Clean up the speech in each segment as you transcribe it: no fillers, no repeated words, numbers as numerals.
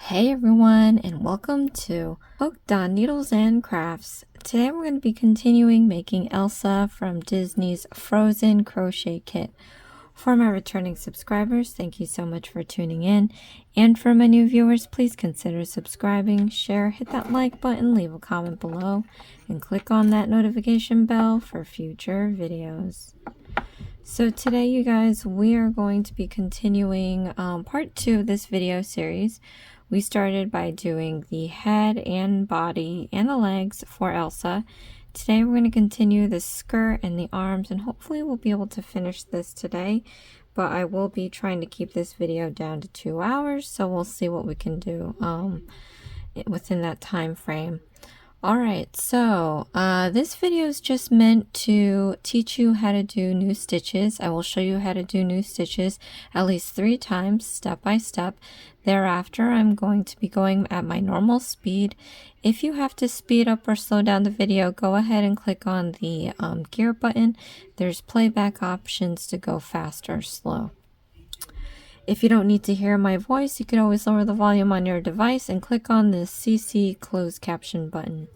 Hey everyone, and welcome to Hooked on Needles and Crafts. Today we're going to be continuing making Elsa from Disney's Frozen crochet kit. For my returning subscribers, thank you so much for tuning in. And for my new viewers, please consider subscribing, share, hit that like button, leave a comment below, and click on that notification bell for future videos. So today, you guys, we are going to be continuing part 2 of this video series. We started by doing the head and body and the legs for Elsa. Today we're going to continue the skirt and the arms, and hopefully we'll be able to finish this today. But I will be trying to keep this video down to 2 hours, so we'll see what we can do within that time frame. Alright, so this video is just meant to teach you how to do new stitches. I will show you how to do new stitches at least 3 times, step by step. Thereafter, I'm going to be going at my normal speed. If you have to speed up or slow down the video, go ahead and click on the gear button. There's playback options to go fast or slow. If you don't need to hear my voice, you can always lower the volume on your device and click on the CC closed caption button.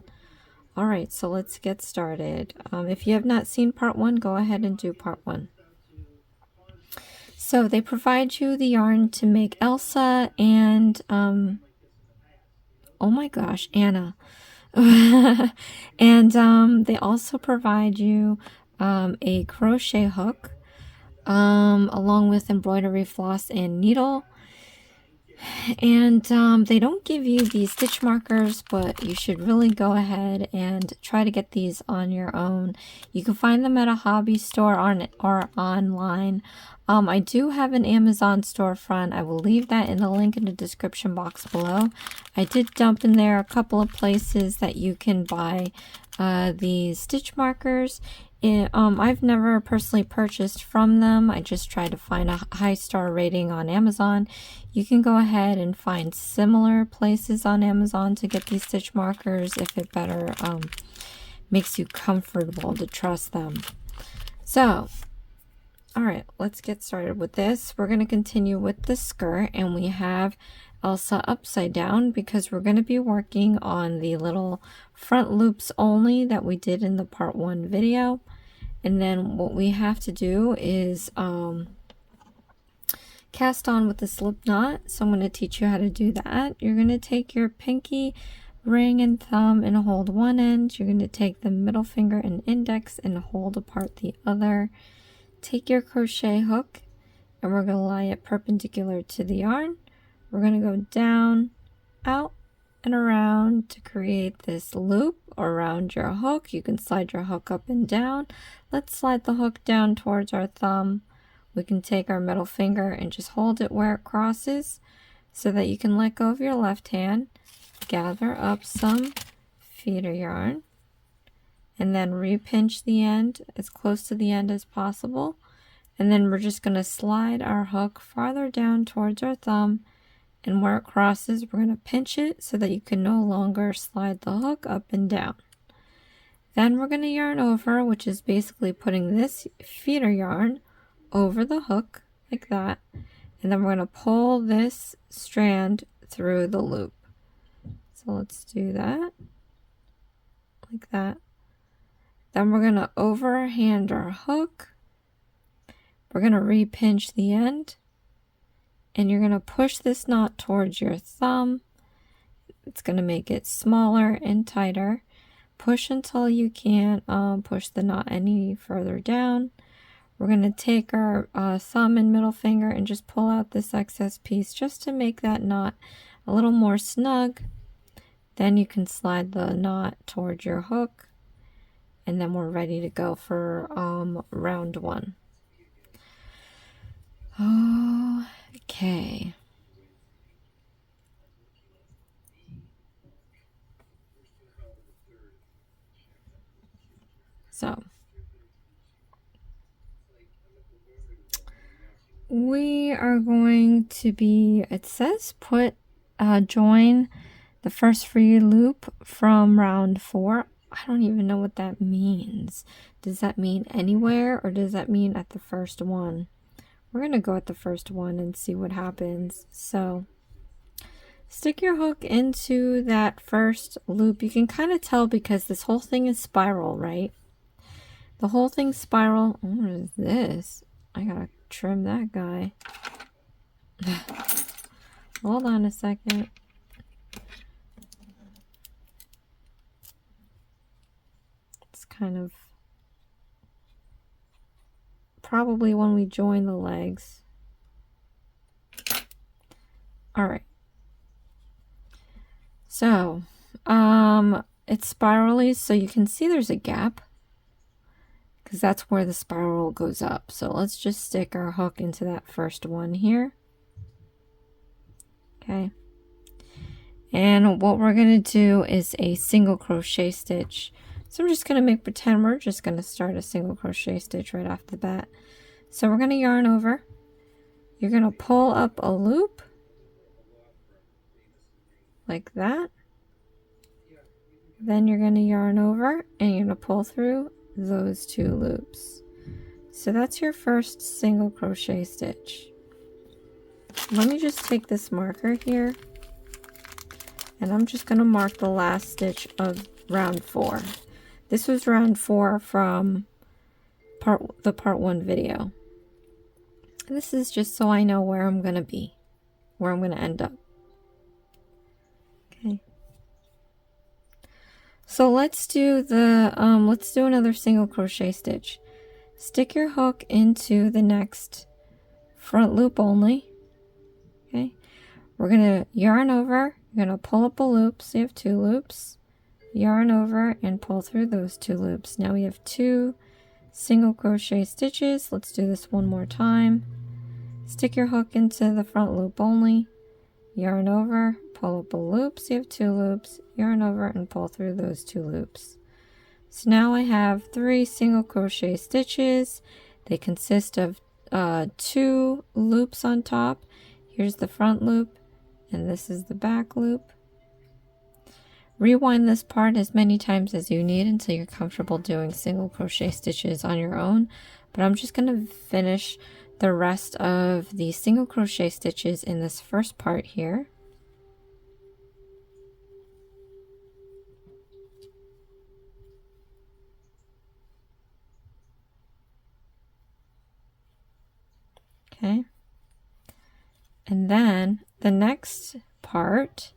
Alright, so let's get started. If you have not seen part 1, go ahead and do part 1. So they provide you the yarn to make Elsa and, oh my gosh, Anna. And they also provide you a crochet hook. Along with embroidery floss and needle. And they don't give you these stitch markers, but you should really go ahead and try to get these on your own. You can find them at a hobby store or online. I do have an Amazon storefront. I will leave that in the link in the description box below. I did dump in there a couple of places that you can buy these stitch markers. I've never personally purchased from them. I just tried to find a high star rating on Amazon. You can go ahead and find similar places on Amazon to get these stitch markers if it better makes you comfortable to trust them. So, alright, let's get started with this. We're going to continue with the skirt, and we have Elsa upside down because we're going to be working on the little front loops only that we did in the part 1 video. And then what we have to do is cast on with the slip knot. So I'm going to teach you how to do that. You're going to take your pinky, ring, and thumb and hold one end. You're going to take the middle finger and index and hold apart the other. Take your crochet hook and we're going to lie it perpendicular to the yarn. We're going to go down, out, and around to create this loop around your hook. You can slide your hook up and down. Let's slide the hook down towards our thumb. We can take our middle finger and just hold it where it crosses so that you can let go of your left hand, gather up some feeder yarn, and then repinch the end as close to the end as possible. And then we're just going to slide our hook farther down towards our thumb, and where it crosses, we're going to pinch it so that you can no longer slide the hook up and down. Then we're going to yarn over, which is basically putting this feeder yarn over the hook like that. And then we're going to pull this strand through the loop. So let's do that like that. Then we're going to overhand our hook. We're going to repinch the end. And you're going to push this knot towards your thumb. It's going to make it smaller and tighter. Push until you can't push the knot any further down. We're going to take our thumb and middle finger and just pull out this excess piece just to make that knot a little more snug. Then you can slide the knot towards your hook. And then we're ready to go for round 1. Okay. So we are going to be, it says join the first free loop from round 4. I don't even know what that means. Does that mean anywhere, or does that mean at the first one? We're going to go at the first one and see what happens. So stick your hook into that first loop. You can kind of tell because this whole thing is spiral, right? The whole thing's spiral. What is this? I gotta trim that guy. Hold on a second. It's kind of probably when we join the legs. All right. So, it's spirally, so you can see there's a gap because that's where the spiral goes up. So let's just stick our hook into that first one here. Okay. And what we're going to do is a single crochet stitch. So I'm just going to pretend we're just going to start a single crochet stitch right off the bat. So we're going to yarn over. You're going to pull up a loop like that. Then you're going to yarn over and you're going to pull through those two loops. So that's your first single crochet stitch. Let me just take this marker here and I'm just going to mark the last stitch of round 4. This was round 4 from the part 1 video. This is just so I know where I'm going to be, where I'm going to end up. Okay. So let's do the let's do another single crochet stitch. Stick your hook into the next front loop only. Okay. We're going to yarn over, you're going to pull up a loop, so you have 2 loops. Yarn over and pull through those 2 loops. Now we have 2 single crochet stitches. Let's do this one more time. Stick your hook into the front loop only, yarn over, pull up a loop, so you have 2 loops, yarn over and pull through those 2 loops. So now I have 3 single crochet stitches. They consist of 2 loops on top. Here's the front loop and this is the back loop. Rewind this part as many times as you need until you're comfortable doing single crochet stitches on your own. But I'm just going to finish the rest of the single crochet stitches in this first part here. Okay. And then the next part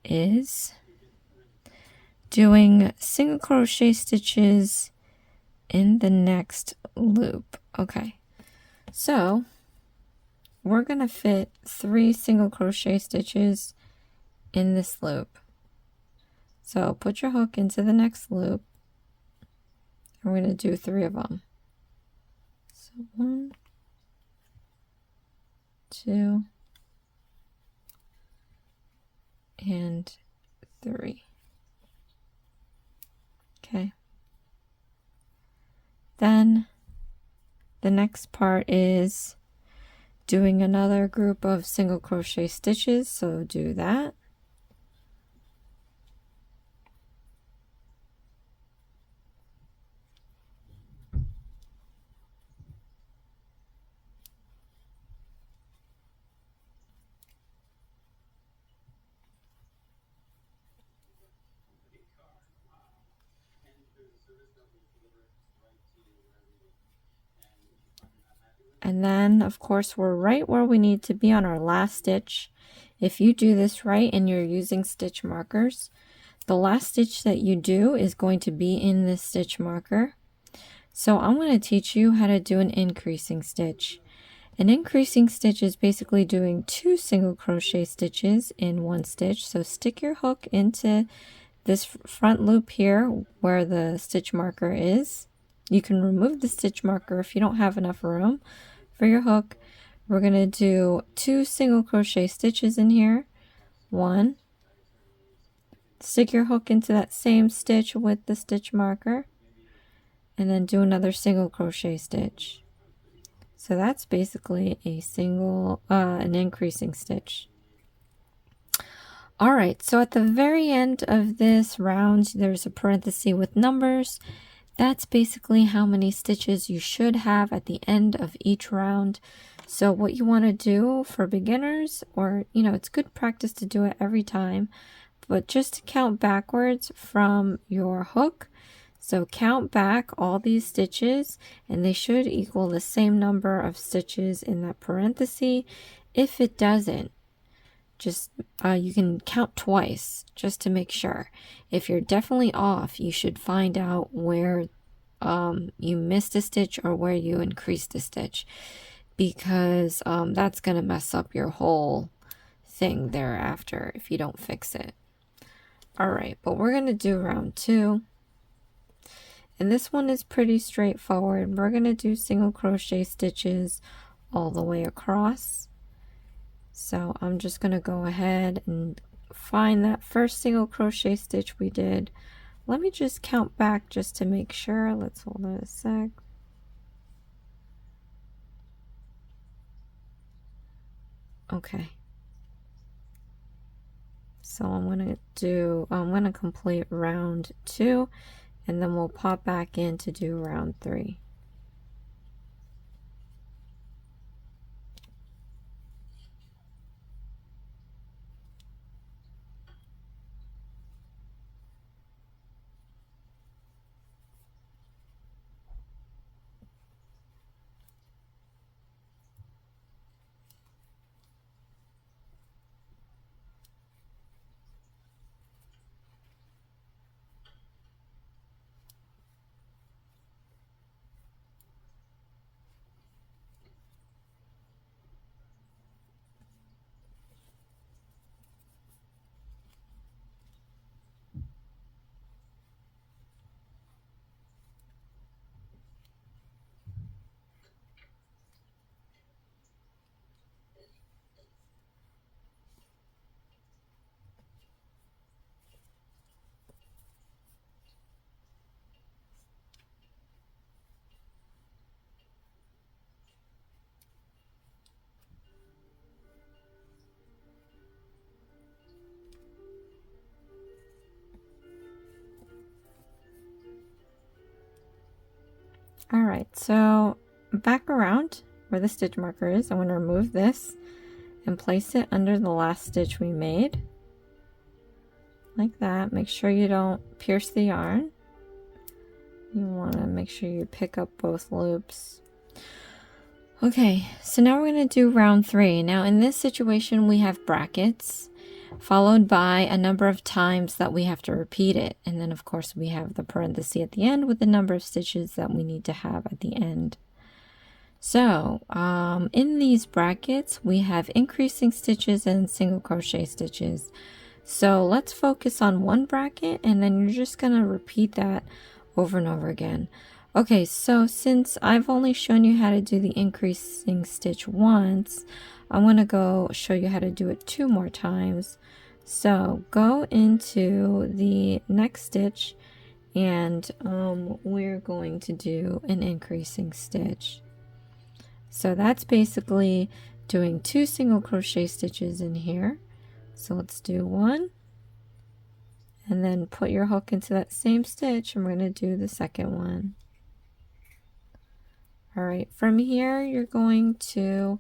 is doing single crochet stitches in the next loop. Okay, so we're going to fit 3 single crochet stitches in this loop. So put your hook into the next loop and we're going to do 3 of them. So 1, 2, and 3. Okay. Then the next part is doing another group of single crochet stitches, so do that. And then, of course, we're right where we need to be on our last stitch. If you do this right and you're using stitch markers, the last stitch that you do is going to be in this stitch marker. So I'm going to teach you how to do an increasing stitch. An increasing stitch is basically doing 2 single crochet stitches in 1 stitch. So stick your hook into this front loop here where the stitch marker is. You can remove the stitch marker if you don't have enough room for your hook. We're going to do 2 single crochet stitches in here. 1. Stick your hook into that same stitch with the stitch marker. And then do another single crochet stitch. So that's basically a an increasing stitch. Alright, so at the very end of this round, there's a parenthesis with numbers. That's basically how many stitches you should have at the end of each round. So what you want to do for beginners, or it's good practice to do it every time, but just to count backwards from your hook. So count back all these stitches, and they should equal the same number of stitches in that parenthesis. If it doesn't, just you can count twice just to make sure. If you're definitely off, you should find out where you missed a stitch or where you increased a stitch, because that's going to mess up your whole thing thereafter if you don't fix it. All right, but we're going to do round 2. And this one is pretty straightforward. We're going to do single crochet stitches all the way across. So I'm just going to go ahead and find that first single crochet stitch we did. Let me just count back just to make sure. Let's hold it a sec. Okay. So I'm going to complete round 2, and then we'll pop back in to do round 3. All right, so back around where the stitch marker is, I'm going to remove this and place it under the last stitch we made. Like that. Make sure you don't pierce the yarn. You want to make sure you pick up both loops. Okay, so now we're going to do round 3. Now in this situation we have brackets, followed by a number of times that we have to repeat it. And then of course we have the parenthesis at the end with the number of stitches that we need to have at the end. So in these brackets we have increasing stitches and single crochet stitches. So let's focus on one bracket, and then you're just going to repeat that over and over again. Okay, so since I've only shown you how to do the increasing stitch once, I'm going to go show you how to do it 2 more times. So go into the next stitch, and we're going to do an increasing stitch. So that's basically doing 2 single crochet stitches in here. So let's do 1, and then put your hook into that same stitch, and we're going to do the second one. All right, from here you're going to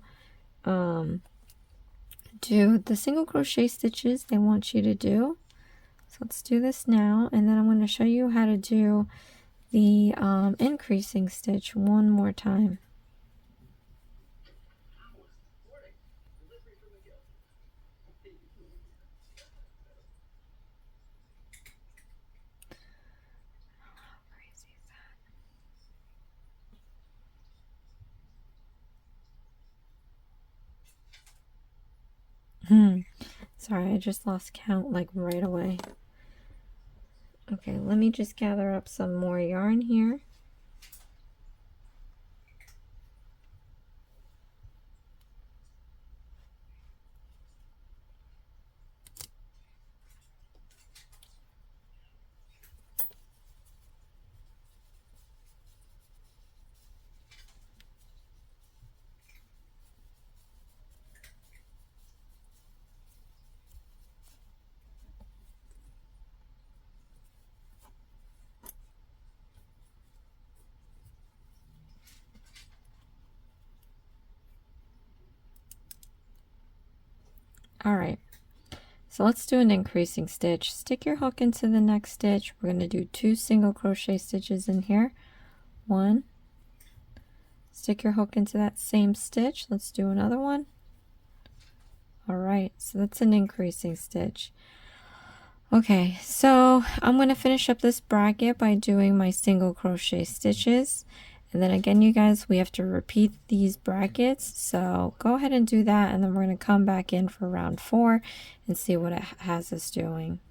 do the single crochet stitches they want you to do. So let's do this now, and then I'm going to show you how to do the increasing stitch one more time. Sorry, I just lost count like right away. Okay, let me just gather up some more yarn here. All right, so let's do an increasing stitch. Stick your hook into the next stitch. We're going to do 2 single crochet stitches in here. 1, stick your hook into that same stitch. Let's do another one. All right, so that's an increasing stitch. Okay, so I'm going to finish up this bracket by doing my single crochet stitches. And then again, you guys, we have to repeat these brackets. So go ahead and do that. And then we're going to come back in for round 4 and see what it has us doing.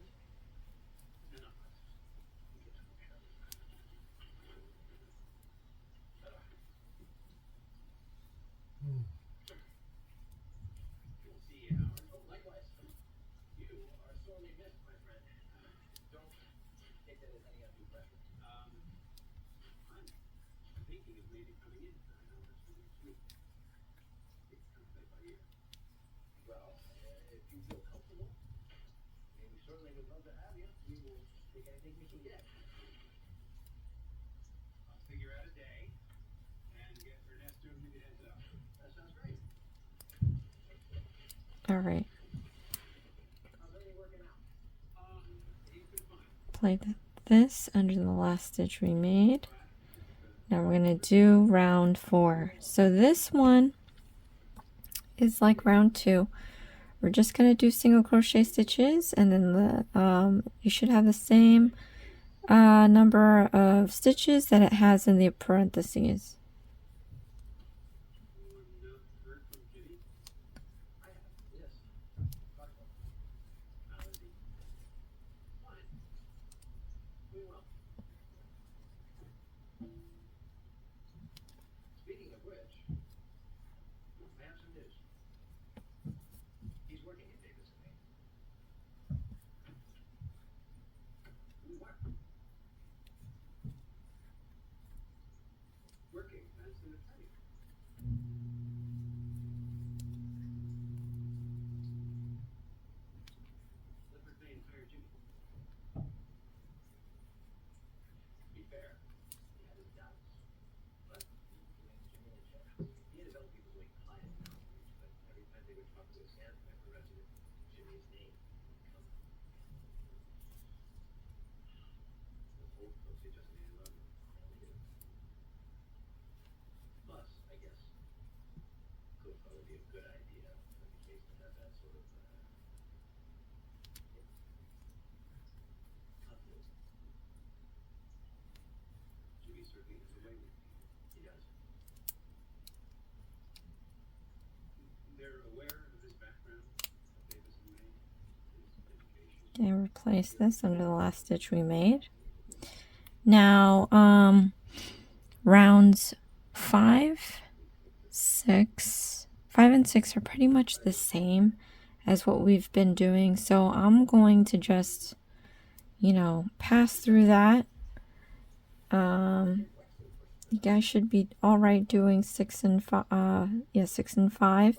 All right. Play this under the last stitch we made. Now we're going to do round 4. So this one is like round 2. We're just going to do single crochet stitches, and then the you should have the same number of stitches that it has in the parentheses. And replace this under the last stitch we made. Now, rounds 5 and 6 are pretty much the same as what we've been doing. So I'm going to just, you know, pass through that. You guys should be all right doing 6 and 5. 6 and 5.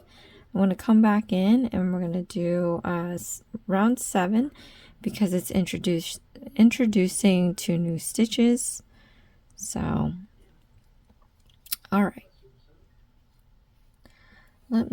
I'm going to come back in and we're going to do round 7 because it's introducing 2 new stitches. So, all right. Let me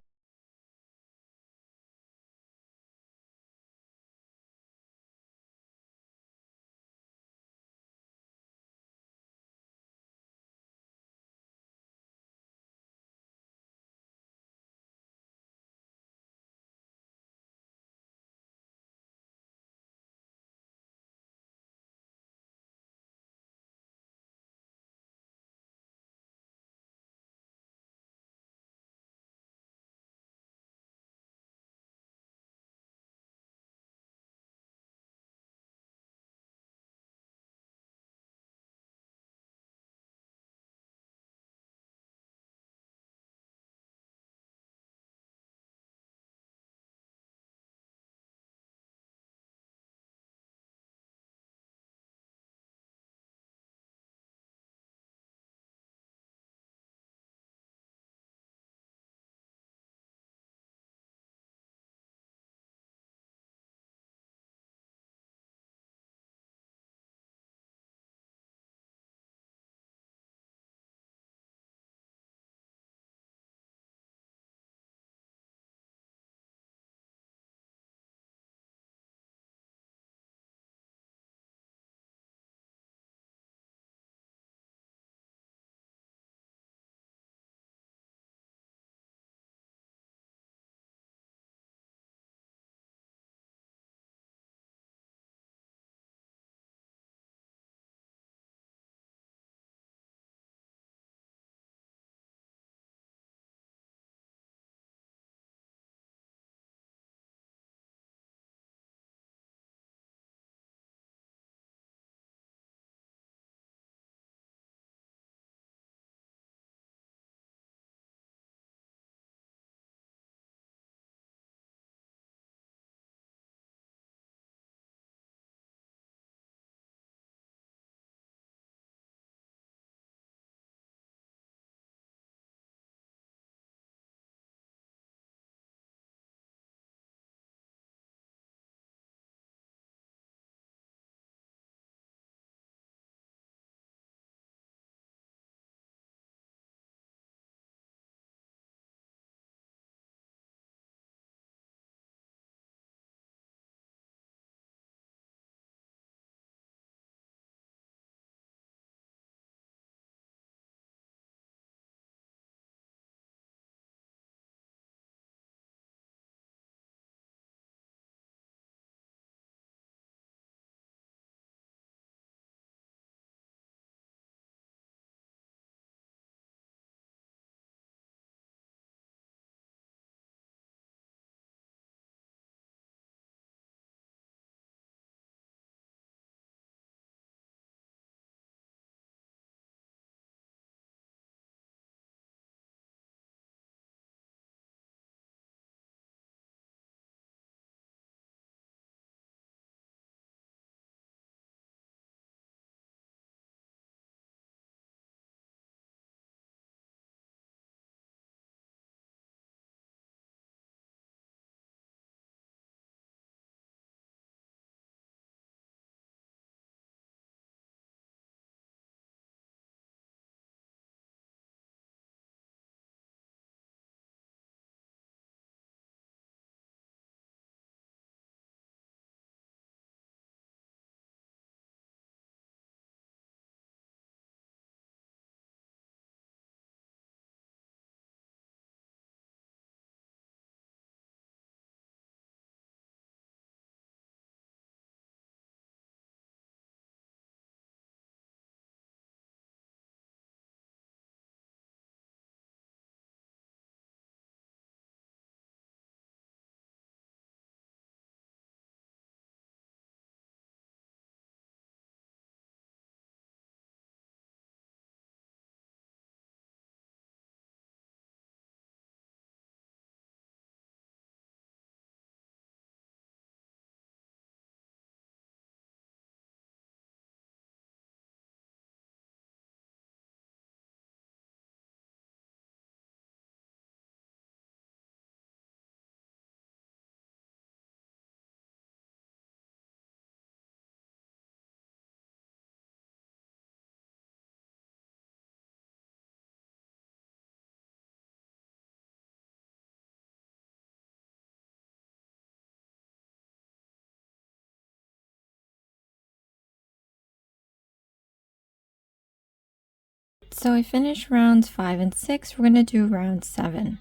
so I finished rounds 5 and 6. We're going to do round 7.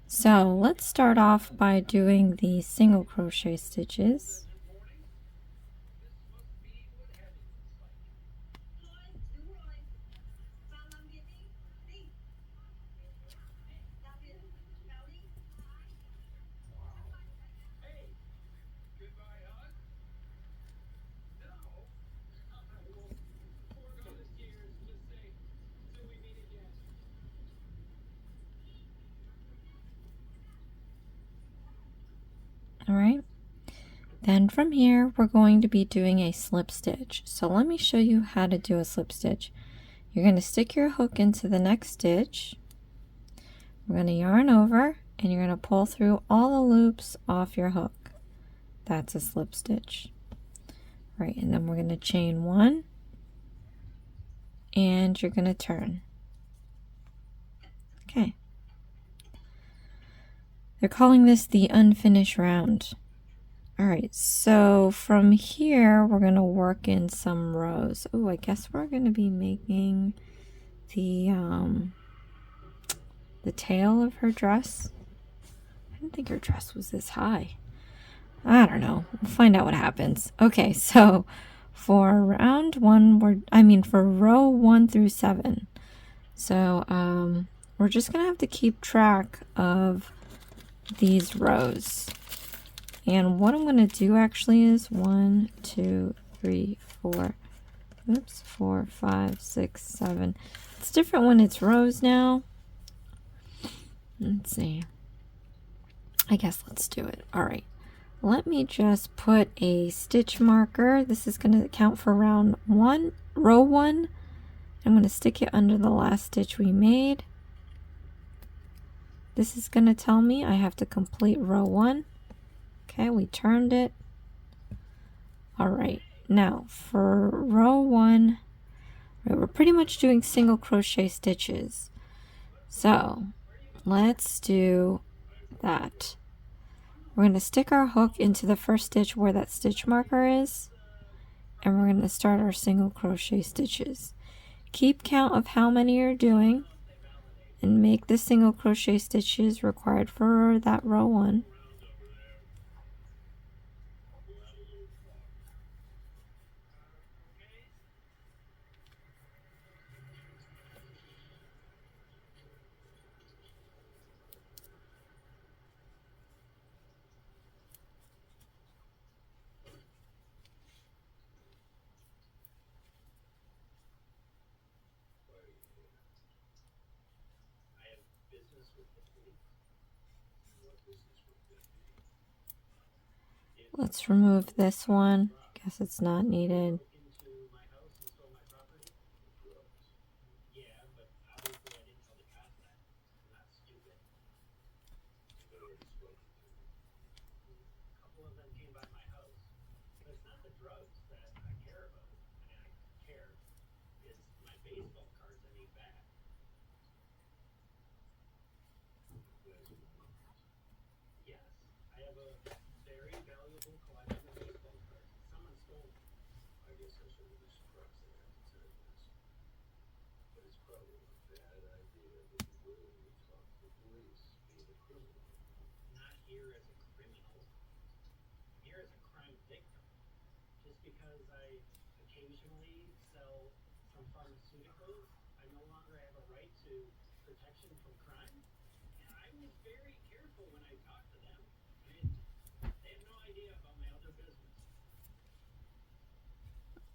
So let's start off by doing the single crochet stitches. All right. Then from here, we're going to be doing a slip stitch. So let me show you how to do a slip stitch. You're going to stick your hook into the next stitch. We're going to yarn over and you're going to pull through all the loops off your hook. That's a slip stitch. Right, and then we're going to chain 1 and you're going to turn. Okay. They're calling this the unfinished round. All right, so from here, we're going to work in some rows. Oh, I guess we're going to be making the tail of her dress. I didn't think her dress was this high. I don't know. We'll find out what happens. Okay, so for round 1, for row 1 through 7. So we're just going to have to keep track of these rows. And what I'm going to do actually is 1, 2, 3, 4, 4, 5, 6, 7. It's different when it's rows now. Let's see. I guess let's do it. All right. Let me just put a stitch marker. This is going to count for row 1. I'm going to stick it under the last stitch we made. This is going to tell me I have to complete row 1. Okay, we turned it. All right, now for row 1, right, we're pretty much doing single crochet stitches. So let's do that. We're going to stick our hook into the first stitch where that stitch marker is, and we're going to start our single crochet stitches. Keep count of how many you're doing and make the single crochet stitches required for that row 1. Let's remove this one. Guess it's not needed.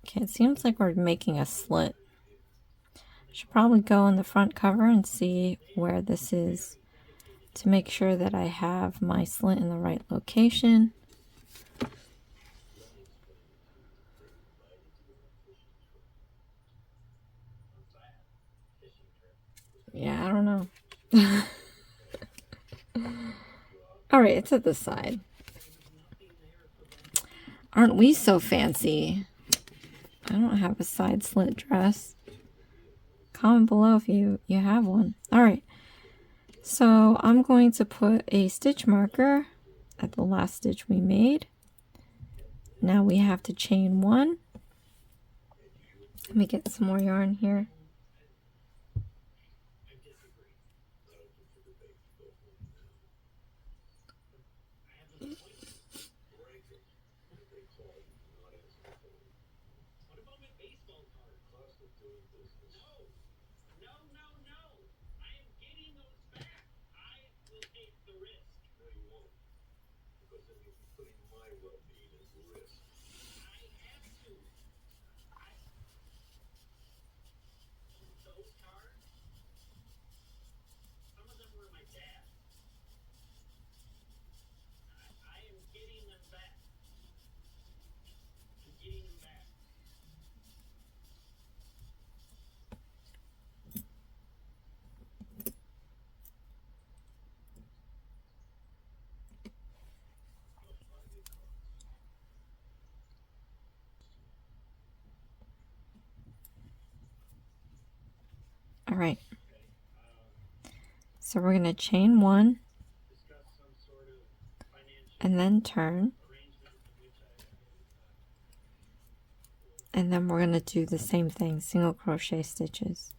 Okay, it seems like we're making a slit. Should probably go on the front cover and see where this is to make sure that I have my slit in the right location. Yeah, I don't know. All right, it's at the side. Aren't we so fancy? I don't have a side slit dress. Comment below if you have one. All right, so I'm going to put a stitch marker at the last stitch we made. Now we have to chain 1. Let me get some more yarn here. All right. So we're going to chain 1 and then turn. And then we're going to do the same thing, single crochet stitches.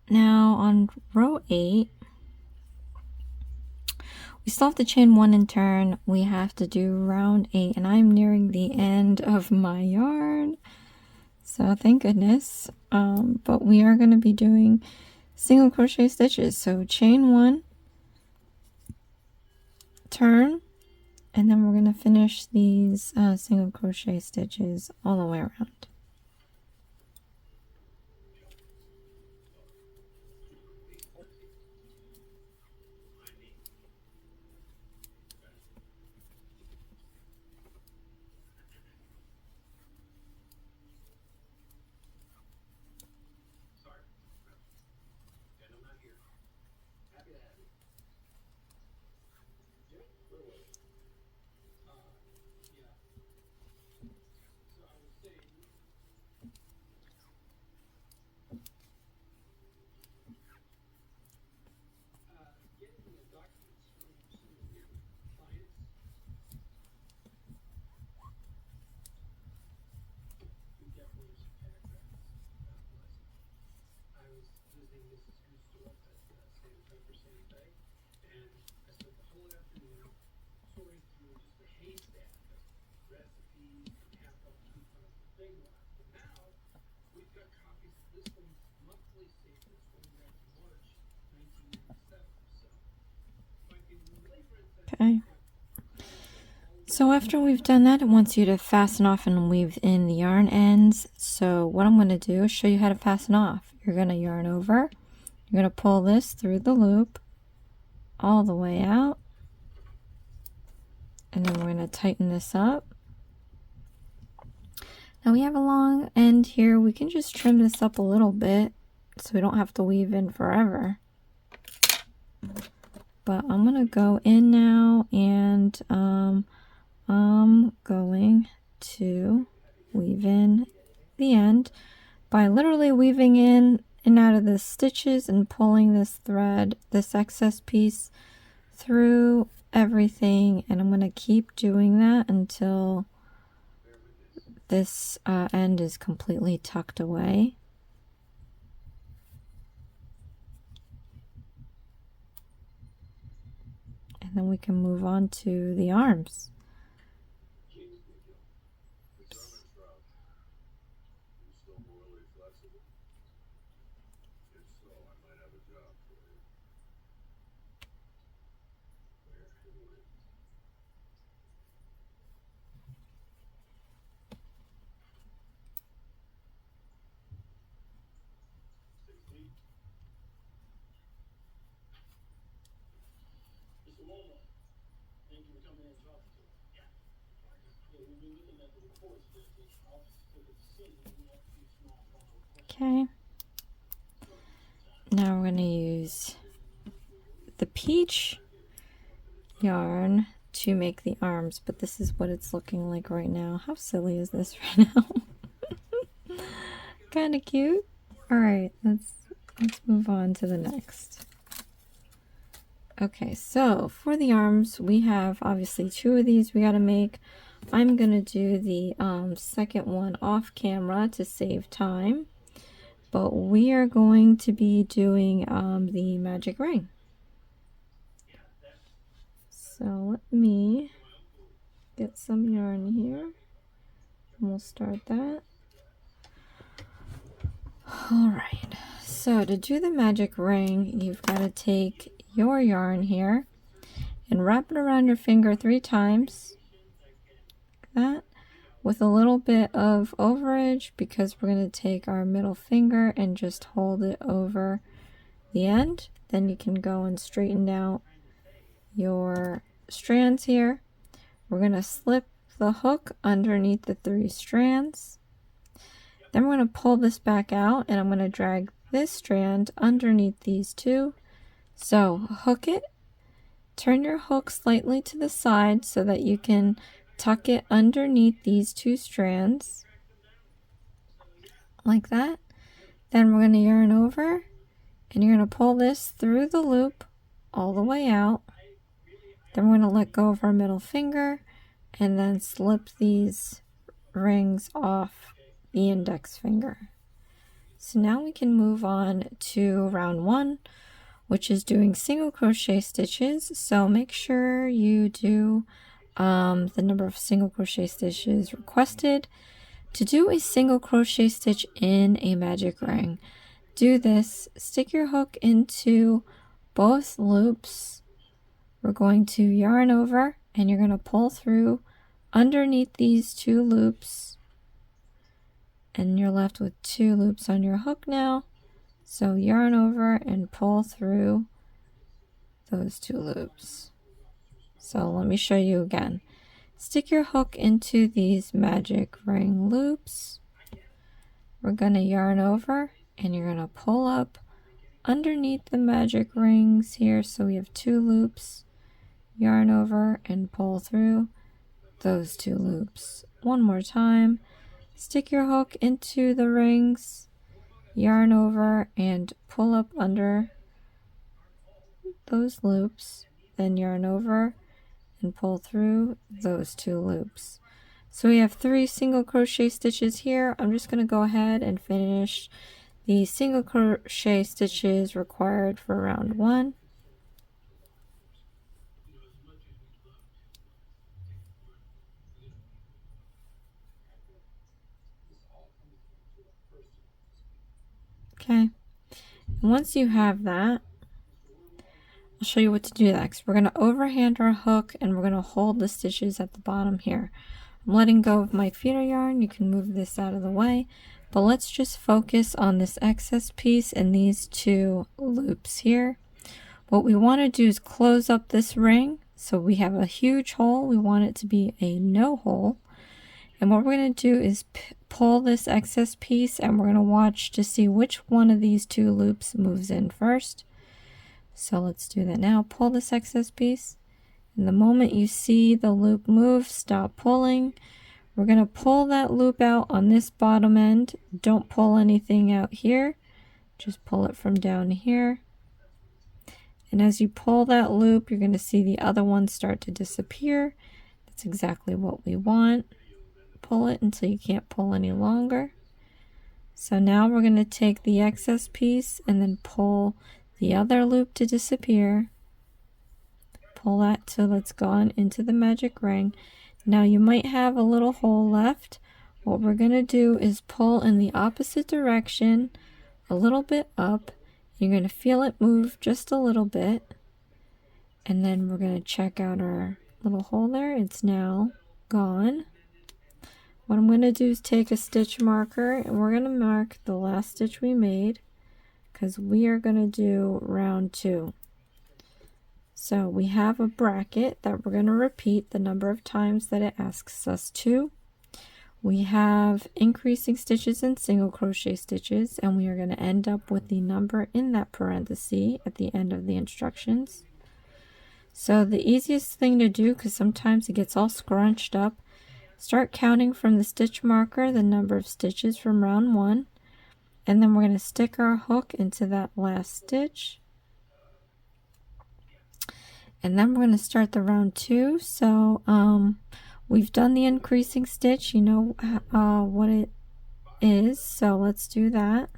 Now on row 8, we still have to chain 1 and turn. We have to do round 8, and I'm nearing the end of my yarn, so thank goodness. But we are going to be doing single crochet stitches. So chain 1, turn, and then we're going to finish these single crochet stitches all the way around. Okay. So after we've done that, it wants you to fasten off and weave in the yarn ends. So what I'm going to do is show you how to fasten off. You're going to yarn over. You're going to pull this through the loop all the way out. And then we're going to tighten this up. Now we have a long end here. We can just trim this up a little bit so we don't have to weave in forever. But I'm going to go in now, and I'm going to weave in the end by literally weaving in and out of the stitches and pulling this thread, this excess piece, through everything. And I'm going to keep doing that until this end is completely tucked away. And then we can move on to the arms. Okay. Now we're going to use the peach yarn to make the arms, but this is what it's looking like right now. How silly is this right now? Kind of cute. All right, let's move on to the next. Okay, so for the arms, we have obviously 2 of these we got to make. I'm going to do the second one off camera to save time, but we are going to be doing the magic ring. So let me get some yarn here, and we'll start that. All right, so to do the magic ring, you've got to take your yarn here and wrap it around your finger 3 times, like that, with a little bit of overage, because we're going to take our middle finger and just hold it over the end. Then you can go and straighten out your strands here. We're going to slip the hook underneath the 3 strands. Then we're going to pull this back out, and I'm going to drag this strand underneath these 2. So hook it, turn your hook slightly to the side so that you can tuck it underneath these 2 strands, like that. Then we're going to yarn over, and you're going to pull this through the loop all the way out. Then we're going to let go of our middle finger and then slip these rings off the index finger. So now we can move on to round 1, which is doing single crochet stitches. So make sure you do the number of single crochet stitches requested. To do a single crochet stitch in a magic ring, do this: stick your hook into both loops. We're going to yarn over, and you're going to pull through underneath these 2 loops, and you're left with 2 loops on your hook now. So yarn over and pull through those 2 loops. So let me show you again. Stick your hook into these magic ring loops. We're going to yarn over, and you're going to pull up underneath the magic rings here. So we have 2 loops. Yarn over and pull through those 2 loops. One more time. Stick your hook into the rings, yarn over and pull up under those loops, then yarn over and pull through those 2 loops. So we have 3 single crochet stitches here. I'm just going to go ahead and finish the single crochet stitches required for round 1. Okay, and once you have that, I'll show you what to do next. We're going to overhand our hook, and we're going to hold the stitches at the bottom here. I'm letting go of my feeder yarn. You can move this out of the way, but let's just focus on this excess piece and these 2 loops here. What we want to do is close up this ring. So we have a huge hole. We want it to be a no hole. And what we're going to do is pull this excess piece, and we're going to watch to see which one of these 2 loops moves in first. So let's do that now. Pull this excess piece. And the moment you see the loop move, stop pulling. We're going to pull that loop out on this bottom end. Don't pull anything out here. Just pull it from down here. And as you pull that loop, you're going to see the other ones start to disappear. That's exactly what we want. Pull it until you can't pull any longer. So now we're going to take the excess piece and then pull the other loop to disappear. Pull that till it's gone into the magic ring. Now you might have a little hole left. What we're going to do is pull in the opposite direction a little bit up. You're going to feel it move just a little bit. And then we're going to check out our little hole there. It's now gone. What I'm going to do is take a stitch marker, and we're going to mark the last stitch we made, because we are going to do round 2. So we have a bracket that we're going to repeat the number of times that it asks us to. We have increasing stitches and single crochet stitches, and we are going to end up with the number in that parenthesis at the end of the instructions. So the easiest thing to do, because sometimes it gets all scrunched up, start counting from the stitch marker the number of stitches from round 1, and then we're going to stick our hook into that last stitch. And then we're going to start the round 2. So we've done the increasing stitch, you know what it is, so let's do that.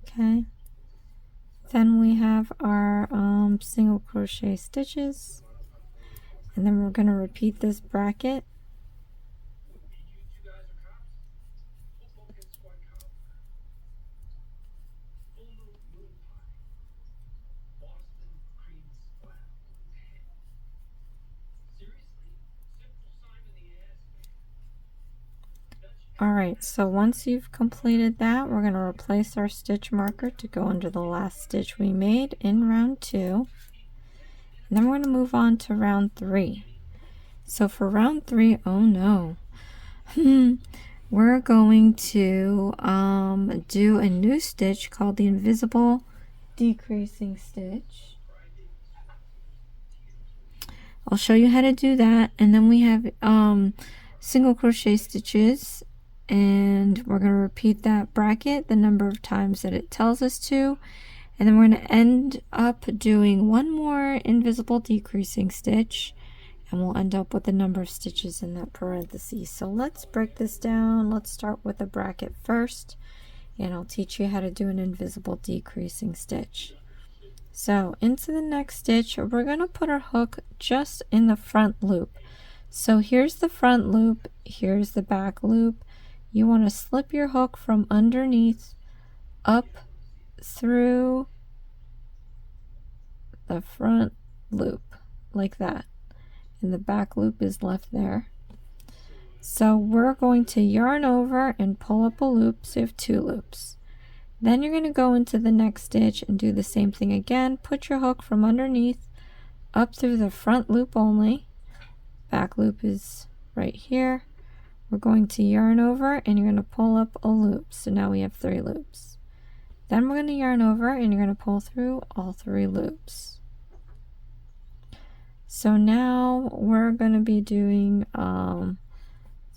Okay, then we have our single crochet stitches, and then we're going to repeat this bracket. Alright, so once you've completed that, we're going to replace our stitch marker to go under the last stitch we made in round 2. And then we're going to move on to round 3. So for round 3, oh no, we're going to do a new stitch called the invisible decreasing stitch. I'll show you how to do that, and then we have single crochet stitches, and we're going to repeat that bracket the number of times that it tells us to, and then we're going to end up doing one more invisible decreasing stitch, and we'll end up with the number of stitches in that parenthesis. So let's break this down. Let's start with a bracket first, and I'll teach you how to do an invisible decreasing stitch. So into the next stitch, we're going to put our hook just in the front loop. So here's the front loop, here's the back loop. You want to slip your hook from underneath up through the front loop like that, and the back loop is left there. So we're going to yarn over and pull up a loop, so you have 2 loops. Then you're going to go into the next stitch and do the same thing again. Put your hook from underneath up through the front loop only. Back loop is right here. We're going to yarn over and you're going to pull up a loop. So now we have 3 loops. Then we're going to yarn over and you're going to pull through all 3 loops. So now we're going to be doing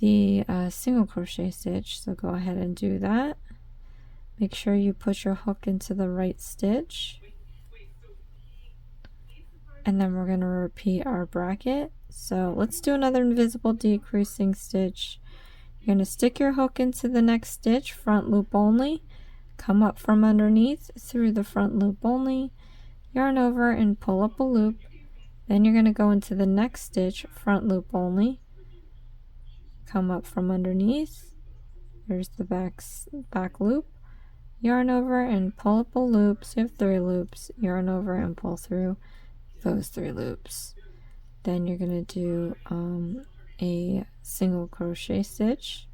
the single crochet stitch. So go ahead and do that. Make sure you put your hook into the right stitch. And then we're going to repeat our bracket. So let's do another invisible decreasing stitch. You're going to stick your hook into the next stitch, front loop only, come up from underneath through the front loop only, yarn over and pull up a loop. Then you're going to go into the next stitch, front loop only, come up from underneath, there's the back loop, yarn over and pull up a loop, so you have 3 loops, yarn over and pull through those 3 loops. Then you're going to do a single crochet stitch,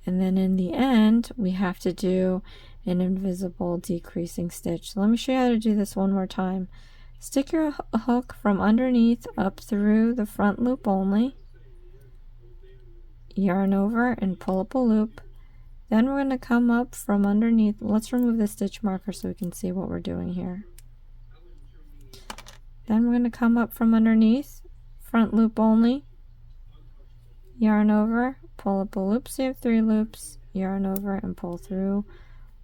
and then in the end we have to do an invisible decreasing stitch. So let me show you how to do this one more time. Stick your hook from underneath up through the front loop only, yarn over and pull up a loop. Then we're going to come up from underneath. Let's remove the stitch marker so we can see what we're doing here. Then we're going to come up from underneath, front loop only, yarn over, pull up a loop, so you have 3 loops, yarn over and pull through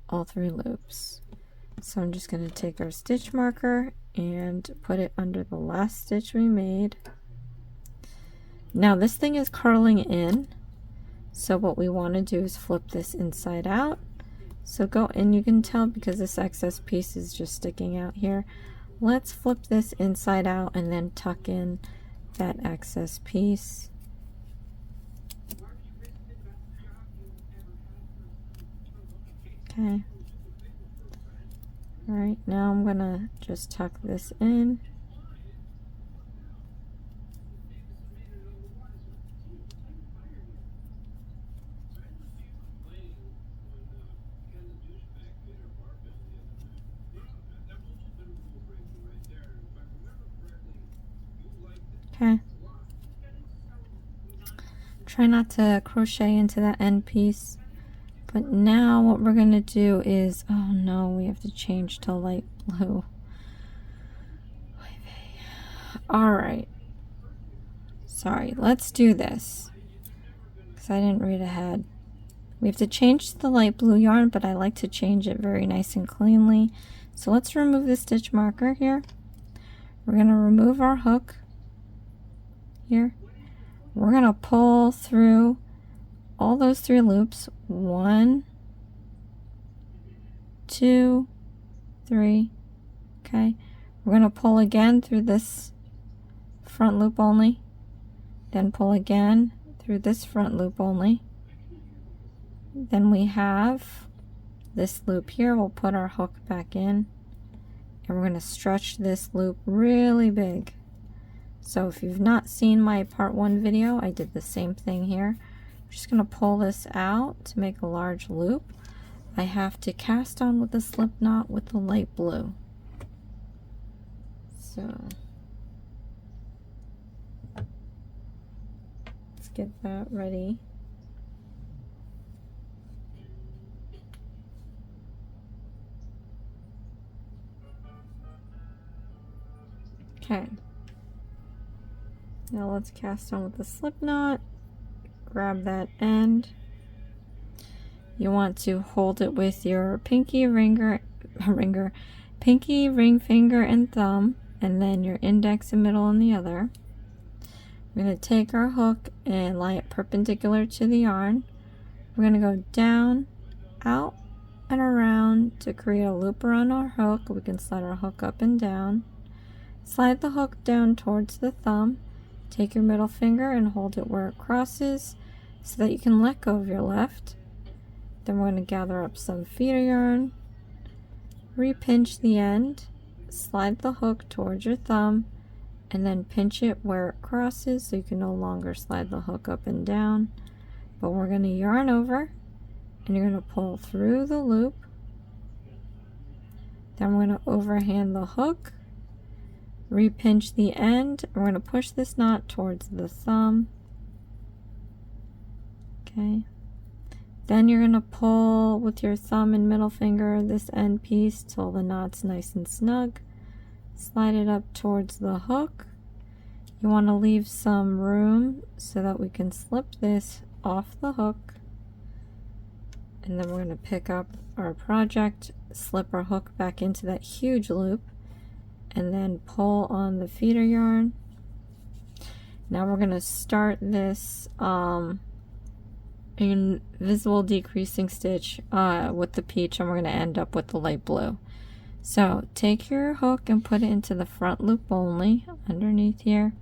all 3 loops. So I'm just going to take our stitch marker and put it under the last stitch we made. Now this thing is curling in, so what we want to do is flip this inside out. So go, and you can tell because this excess piece is just sticking out here. Let's flip this inside out and then tuck in that excess piece. Okay. Alright, now I'm gonna just tuck this in. Okay. Try not to crochet into that end piece. But now what we're going to do is, oh no, we have to change to light blue. Alright. Sorry, let's do this. Because I didn't read ahead. We have to change to the light blue yarn, but I like to change it very nice and cleanly. So let's remove the stitch marker here. We're going to remove our hook here. We're going to pull through all those 3 loops. 1, 2, 3. Okay. We're going to pull again through this front loop only. Then pull again through this front loop only. Then we have this loop here. We'll put our hook back in. And we're going to stretch this loop really big. So if you've not seen my part 1 video, I did the same thing here. I'm just going to pull this out to make a large loop. I have to cast on with the slip knot with the light blue. So let's get that ready. Okay. Now let's cast on with the slip knot. Grab that end. You want to hold it with your pinky ring finger and thumb, and then your index and middle on the other. We're going to take our hook and lie it perpendicular to the yarn. We're going to go down, out, and around to create a loop around our hook. We can slide our hook up and down. Slide the hook down towards the thumb. Take your middle finger and hold it where it crosses so that you can let go of your left. Then we're going to gather up some feeder yarn, re-pinch the end, slide the hook towards your thumb, and then pinch it where it crosses so you can no longer slide the hook up and down. But we're going to yarn over, and you're going to pull through the loop. Then we're going to overhand the hook, re-pinch the end. We're going to push this knot towards the thumb. Okay. Then you're going to pull with your thumb and middle finger this end piece till the knot's nice and snug. Slide it up towards the hook. You want to leave some room so that we can slip this off the hook. And then we're going to pick up our project, slip our hook back into that huge loop, and then pull on the feeder yarn. Now we're going to start this invisible decreasing stitch with the peach, and we're going to end up with the light blue. So take your hook and put it into the front loop only underneath here.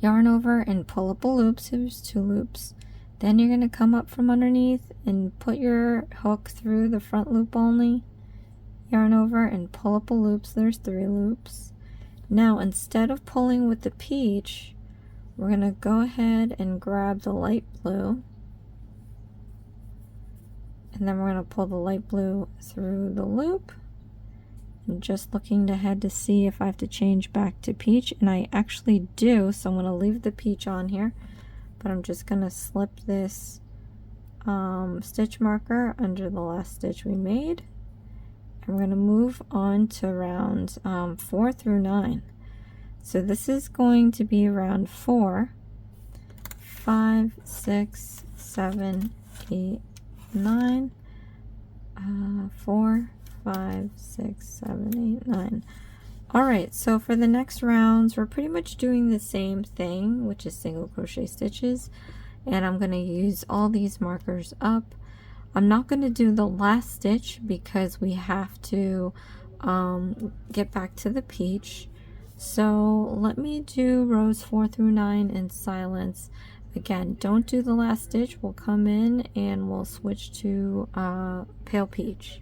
Yarn over and pull up a loop, so there's 2 loops. Then you're going to come up from underneath and put your hook through the front loop only. Yarn over and pull up a loop, so there's 3 loops. Now instead of pulling with the peach, we're going to go ahead and grab the light blue, and then we're going to pull the light blue through the loop. I'm just looking ahead to see if I have to change back to peach, and I actually do, so I'm going to leave the peach on here, but I'm just going to slip this stitch marker under the last stitch we made, and we're going to move on to rounds 4 through 9. So this is going to be round 4, 5, 6, 7, 8, 9, 4, 5, 6, 7, 8, 9. Alright, so for the next rounds, we're pretty much doing the same thing, which is single crochet stitches. And I'm going to use all these markers up. I'm not going to do the last stitch because we have to get back to the peach. So let me do rows 4 through 9 in silence. Again, don't do the last stitch. We'll come in and we'll switch to pale peach.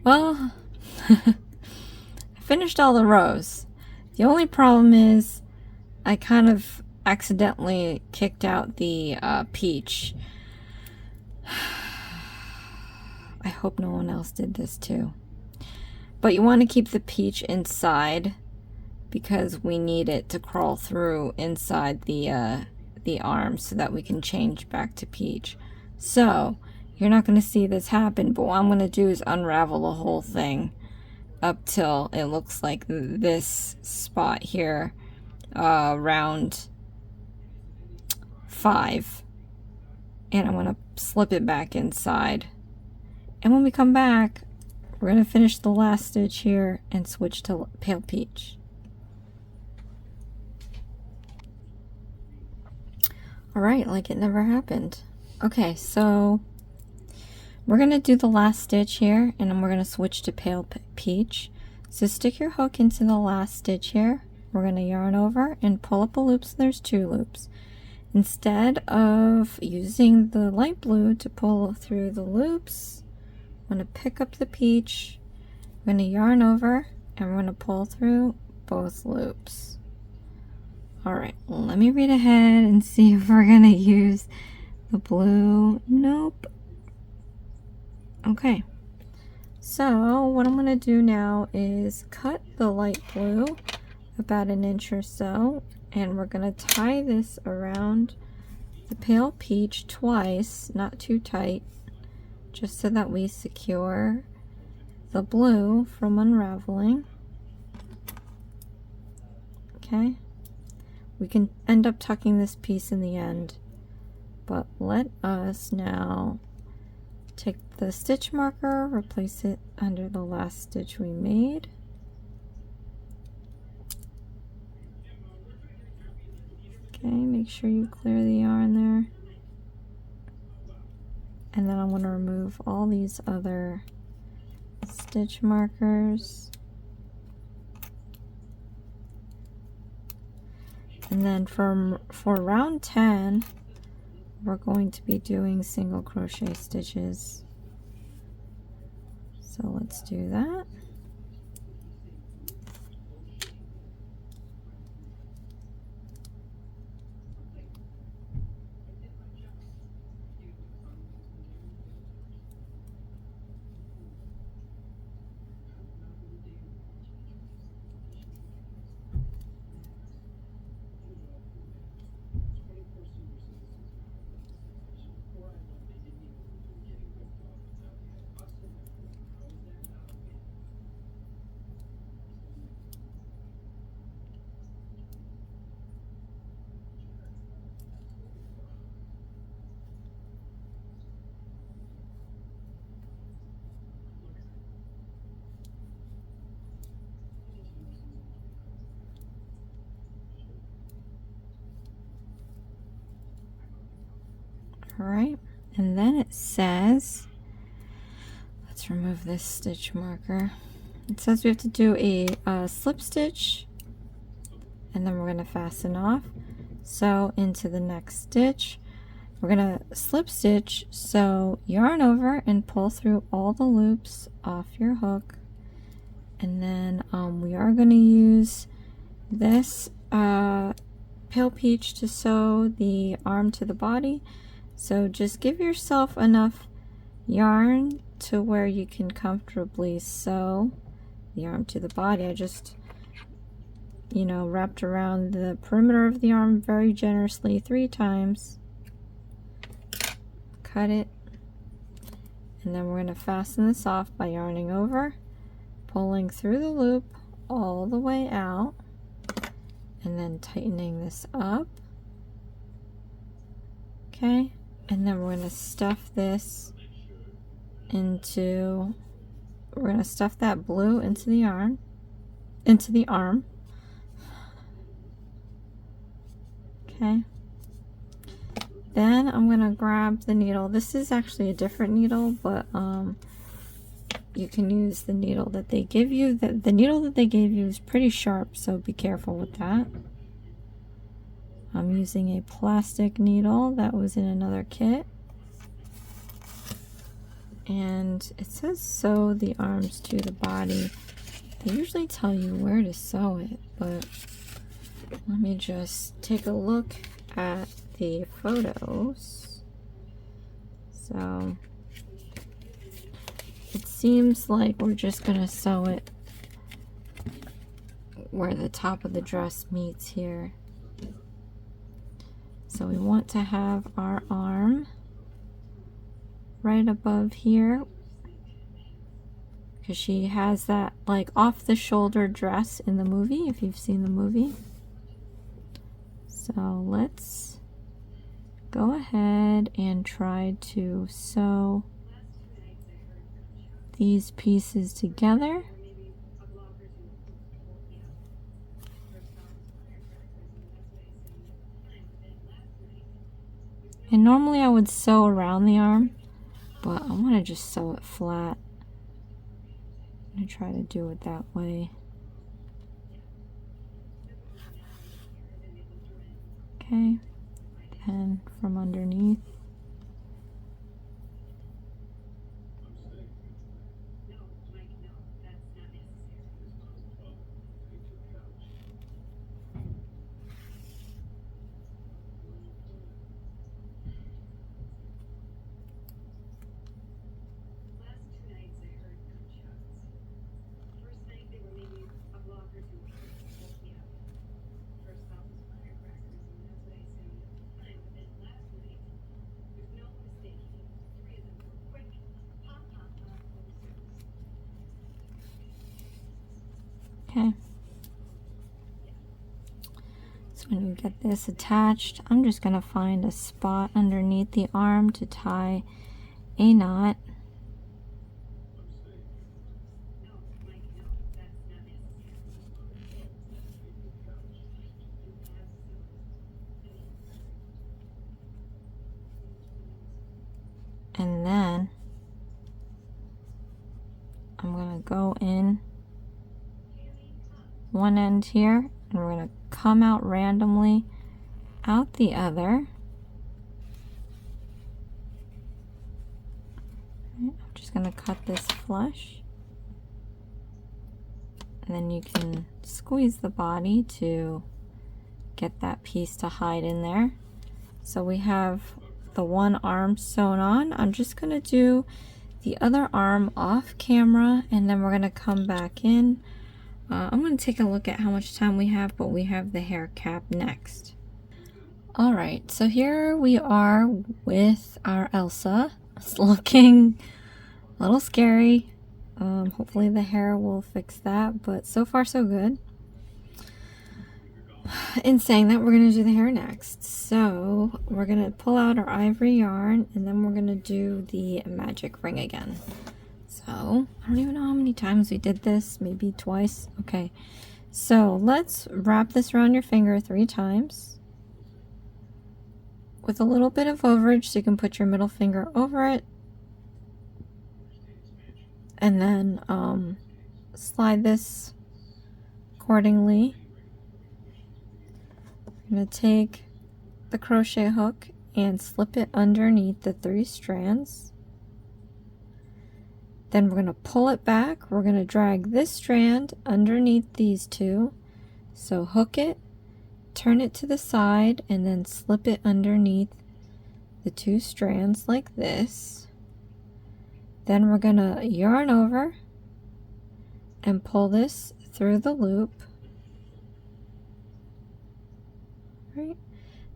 Well, I finished all the rows. The only problem is I kind of accidentally kicked out the peach. I hope no one else did this too. But you want to keep the peach inside because we need it to crawl through inside the arm so that we can change back to peach. So you're not going to see this happen, but what I'm going to do is unravel the whole thing up till it looks like this spot here, round 5, and I'm going to slip it back inside. And when we come back, we're going to finish the last stitch here and switch to pale peach. Alright, like it never happened. Okay, so we're going to do the last stitch here, and then we're going to switch to pale peach. So stick your hook into the last stitch here. We're going to yarn over and pull up a loop so there's 2 loops. Instead of using the light blue to pull through the loops, I'm going to pick up the peach, I'm going to yarn over, and we're going to pull through both loops. Alright, let me read ahead and see if we're going to use the blue. Nope. Okay, so what I'm going to do now is cut the light blue about 1 inch or so, and we're going to tie this around the pale peach twice, not too tight, just so that we secure the blue from unraveling. Okay, we can end up tucking this piece in the end, but let us now take the stitch marker, replace it under the last stitch we made. Okay, make sure you clear the yarn there. And then I'm going to remove all these other stitch markers. And then for round 10, we're going to be doing single crochet stitches. So let's do that. Alright, and then it says, let's remove this stitch marker. It says we have to do a slip stitch, and then we're going to fasten off. So into the next stitch, we're going to slip stitch, so yarn over and pull through all the loops off your hook. And then we are going to use this pale peach to sew the arm to the body. So just give yourself enough yarn to where you can comfortably sew the arm to the body. I just, you know, wrapped around the perimeter of the arm very generously 3 times. Cut it. And then we're going to fasten this off by yarning over, pulling through the loop all the way out, and then tightening this up. Okay. And then we're going to stuff this into, we're going to stuff that blue into the arm. Okay. Then I'm going to grab the needle. This is actually a different needle, but you can use the needle that they give you. The needle that they gave you is pretty sharp, so be careful with that. I'm using a plastic needle that was in another kit. And it says sew the arms to the body. They usually tell you where to sew it, but let me just take a look at the photos. So it seems like we're just gonna sew it where the top of the dress meets here. So we want to have our arm right above here, because she has that like off the shoulder dress in the movie, if you've seen the movie. So let's go ahead and try to sew these pieces together. And normally I would sew around the arm, but I want to just sew it flat. I'm going to try to do it that way. Okay, then from underneath. Okay, so when you get this attached, I'm just going to find a spot underneath the arm to tie a knot. And then I'm going to go in one end here, and we're going to come out randomly out the other. I'm just going to cut this flush, and then you can squeeze the body to get that piece to hide in there. So we have the one arm sewn on. I'm just going to do the other arm off camera, and then we're going to come back in. I'm going to take a look at how much time we have, but we have the hair cap next. Alright, so here we are with our Elsa. It's looking a little scary. Hopefully the hair will fix that, but so far so good. In saying that, we're going to do the hair next. So we're going to pull out our ivory yarn, and then we're going to do the magic ring again. So I don't even know how many times we did this, maybe twice. Okay, so let's wrap this around your finger 3 times with a little bit of overage, so you can put your middle finger over it, and then slide this accordingly. I'm going to take the crochet hook and slip it underneath the 3 strands. Then we're going to pull it back. We're going to drag this strand underneath these 2. So hook it, turn it to the side, and then slip it underneath the 2 strands like this. Then we're going to yarn over and pull this through the loop. Right.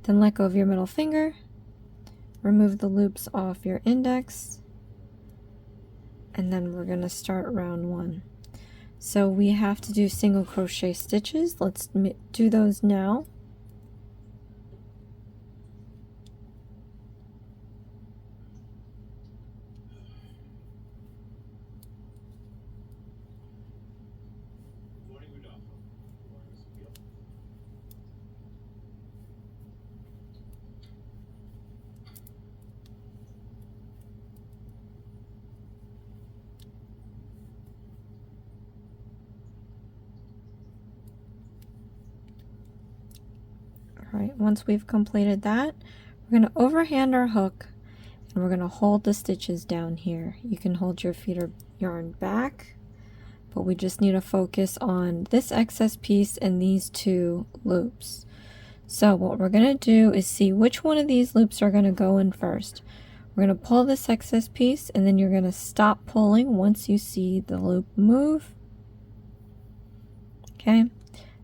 Then let go of your middle finger, remove the loops off your index, and then we're going to start round 1. So we have to do single crochet stitches. Let's do those now. Alright, once we've completed that, we're going to overhand our hook, and we're going to hold the stitches down here. You can hold your feeder yarn back, but we just need to focus on this excess piece and these two loops. So what we're going to do is see which one of these loops are going to go in first. We're going to pull this excess piece, and then you're going to stop pulling once you see the loop move. Okay,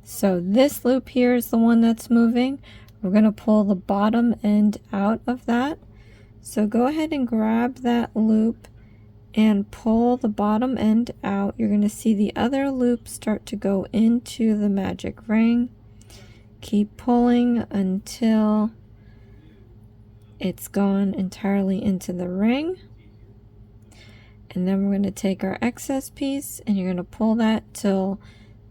so this loop here is the one that's moving. We're going to pull the bottom end out of that. So go ahead and grab that loop and pull the bottom end out. You're going to see the other loop start to go into the magic ring. Keep pulling until it's gone entirely into the ring. And then we're going to take our excess piece and you're going to pull that till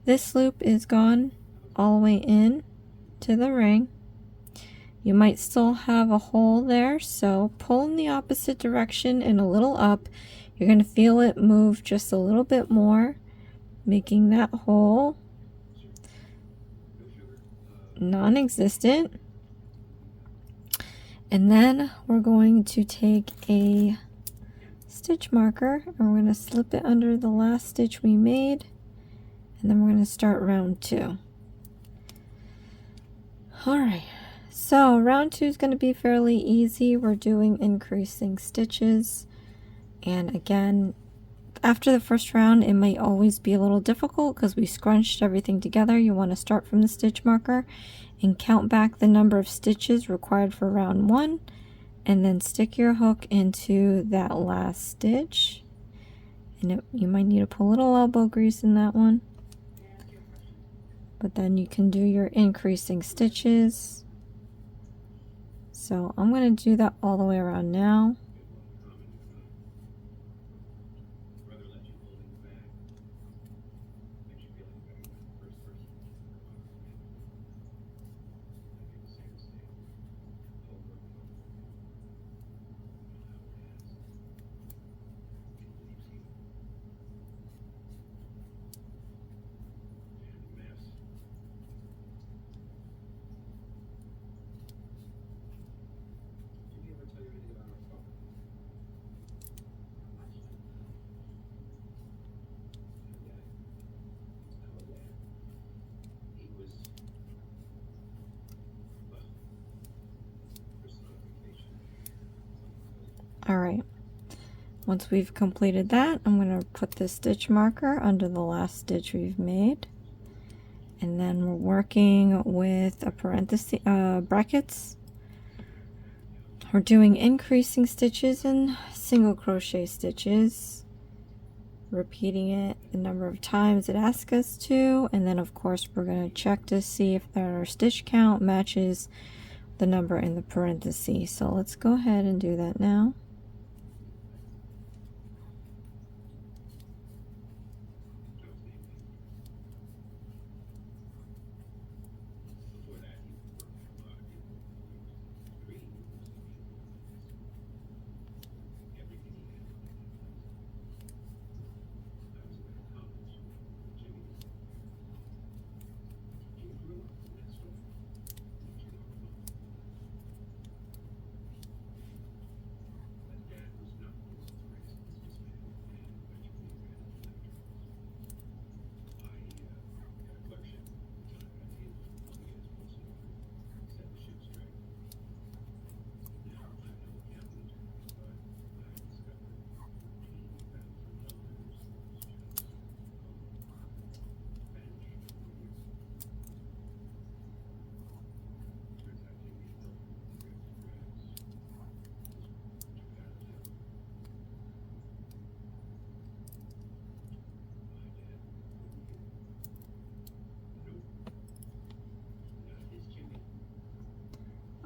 this loop is gone all the way in to the ring. You might still have a hole there, so pull in the opposite direction and a little up. You're going to feel it move just a little bit more, making that hole non-existent. And then we're going to take a stitch marker and we're going to slip it under the last stitch we made, and then we're going to start round 2. Alright, so round 2 is going to be fairly easy. We're doing increasing stitches, and again, after the first round it might always be a little difficult because we scrunched everything together. You want to start from the stitch marker and count back the number of stitches required for round 1, and then stick your hook into that last stitch, and you might need to put a little elbow grease in that one, but then you can do your increasing stitches. So I'm going to do that all the way around now. Alright, once we've completed that, I'm going to put this stitch marker under the last stitch we've made, and then we're working with a parenthesis brackets. We're doing increasing stitches and single crochet stitches, repeating it the number of times it asks us to, and then of course we're going to check to see if our stitch count matches the number in the parentheses. So let's go ahead and do that now.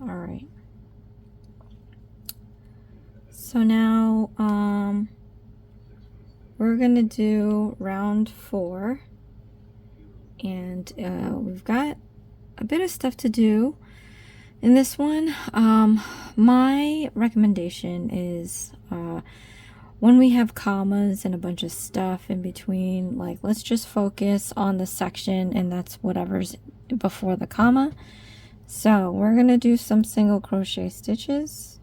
Alright, so now we're going to do round 4, and we've got a bit of stuff to do in this one. My recommendation is when we have commas and a bunch of stuff in between, like, let's just focus on the section, and that's whatever's before the comma. So we're going to do some single crochet stitches.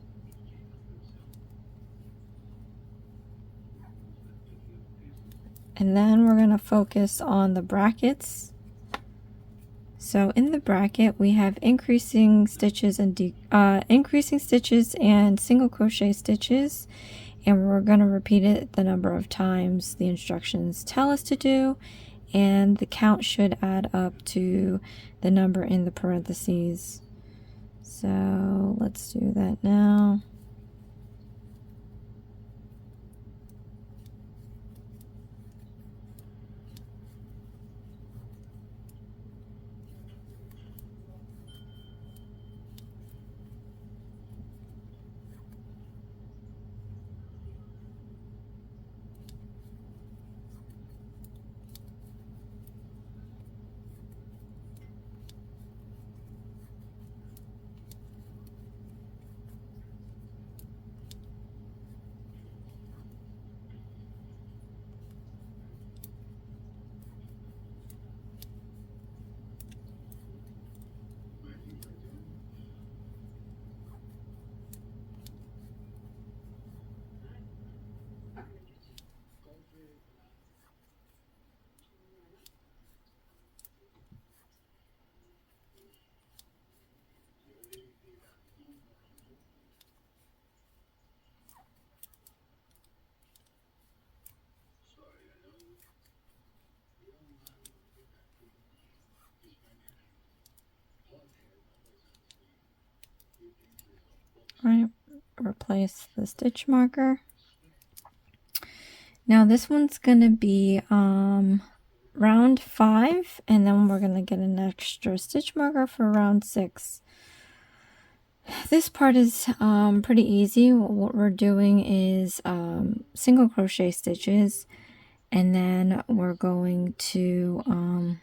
And then we're going to focus on the brackets. So in the bracket we have increasing stitches and single crochet stitches, and we're going to repeat it the number of times the instructions tell us to do, and the count should add up to the number in the parentheses. So let's do that now. Right, replace the stitch marker. Now this one's gonna be round 5, and then we're gonna get an extra stitch marker for round 6. This part is pretty easy. What we're doing is single crochet stitches, and then we're going to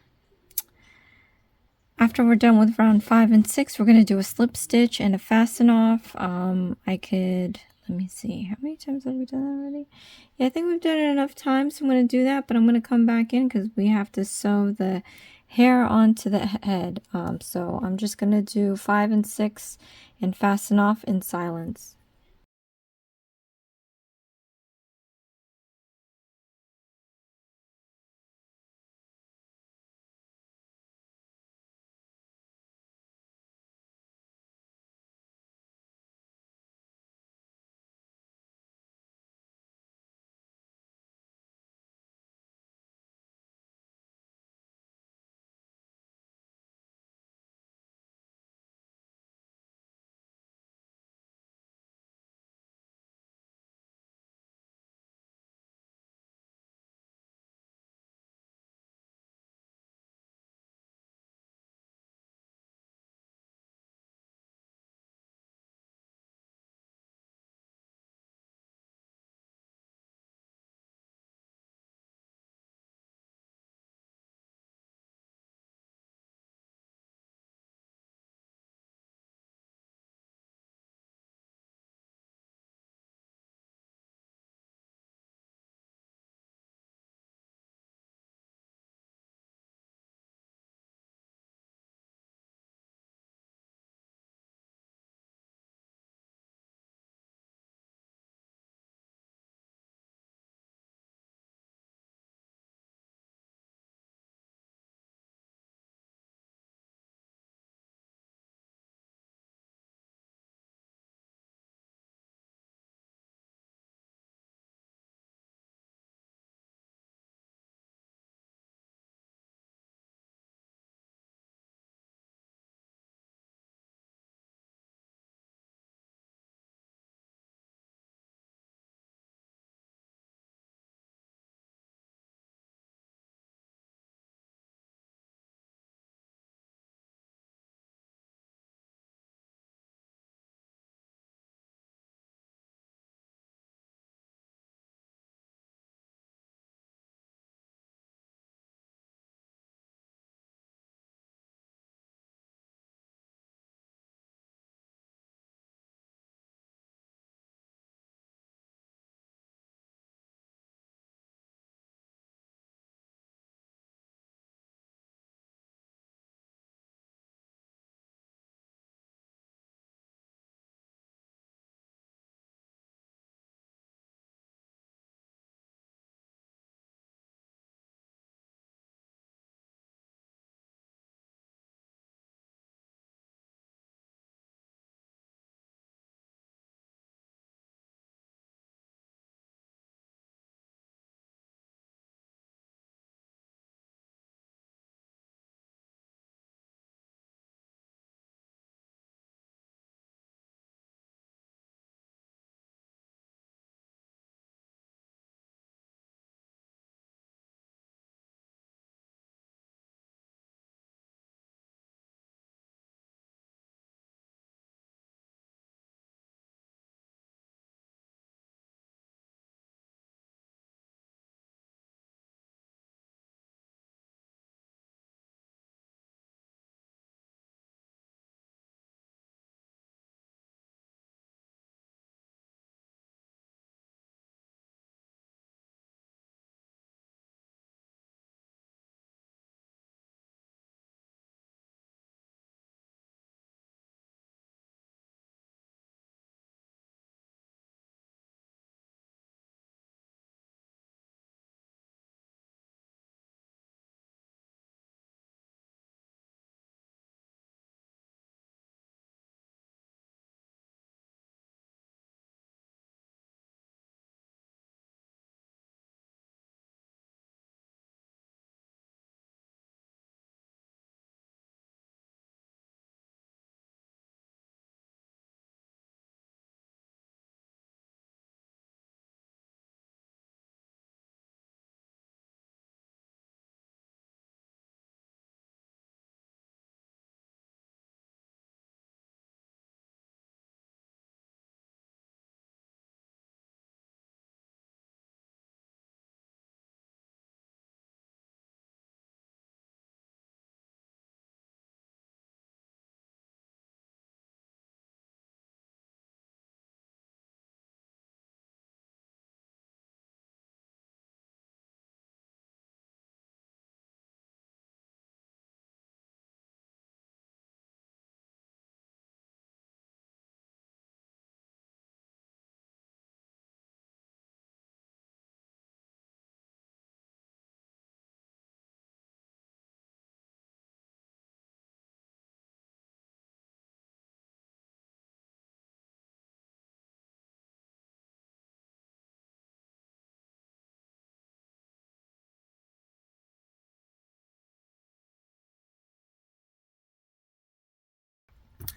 after we're done with round 5 and 6, we're going to do a slip stitch and a fasten off. Let me see, how many times have we done that already? Yeah, I think we've done it enough times, so I'm going to do that, but I'm going to come back in because we have to sew the hair onto the head. So I'm just going to do 5 and 6 and fasten off in silence.